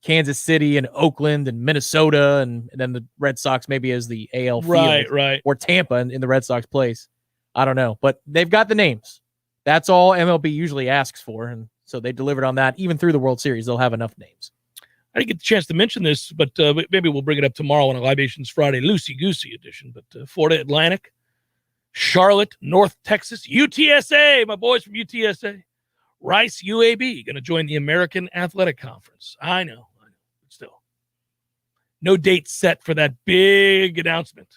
Kansas City and Oakland and Minnesota and then the Red Sox maybe as the AL field. Right. Or Tampa in the Red Sox place. I don't know. But they've got the names. That's all MLB usually asks for. And so they delivered on that. Even through the World Series, they'll have enough names. I didn't get the chance to mention this, but maybe we'll bring it up tomorrow on a Libations Friday loosey-goosey edition. But Florida Atlantic, Charlotte, North Texas, UTSA, my boys from UTSA, Rice, UAB, going to join the American Athletic Conference. I know. Still, no date set for that big announcement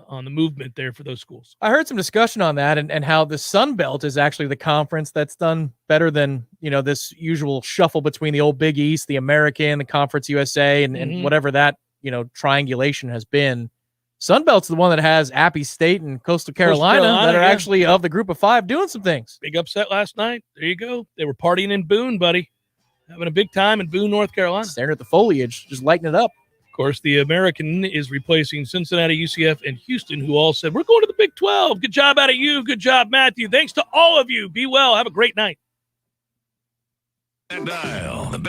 on the movement there for those schools. I heard some discussion on that and how the Sun Belt is actually the conference that's done better than, this usual shuffle between the old Big East, the American, the Conference USA, and whatever that, triangulation has been. Sunbelt's the one that has Appy State and Coastal Carolina that are actually of the group of 5 doing some things. Big upset last night. There you go. They were partying in Boone, buddy. Having a big time in Boone, North Carolina. Staring at the foliage, just lighting it up. Of course, the American is replacing Cincinnati, UCF, and Houston, who all said, we're going to the Big 12. Good job out of you. Good job, Matthew. Thanks to all of you. Be well. Have a great night. Dial. The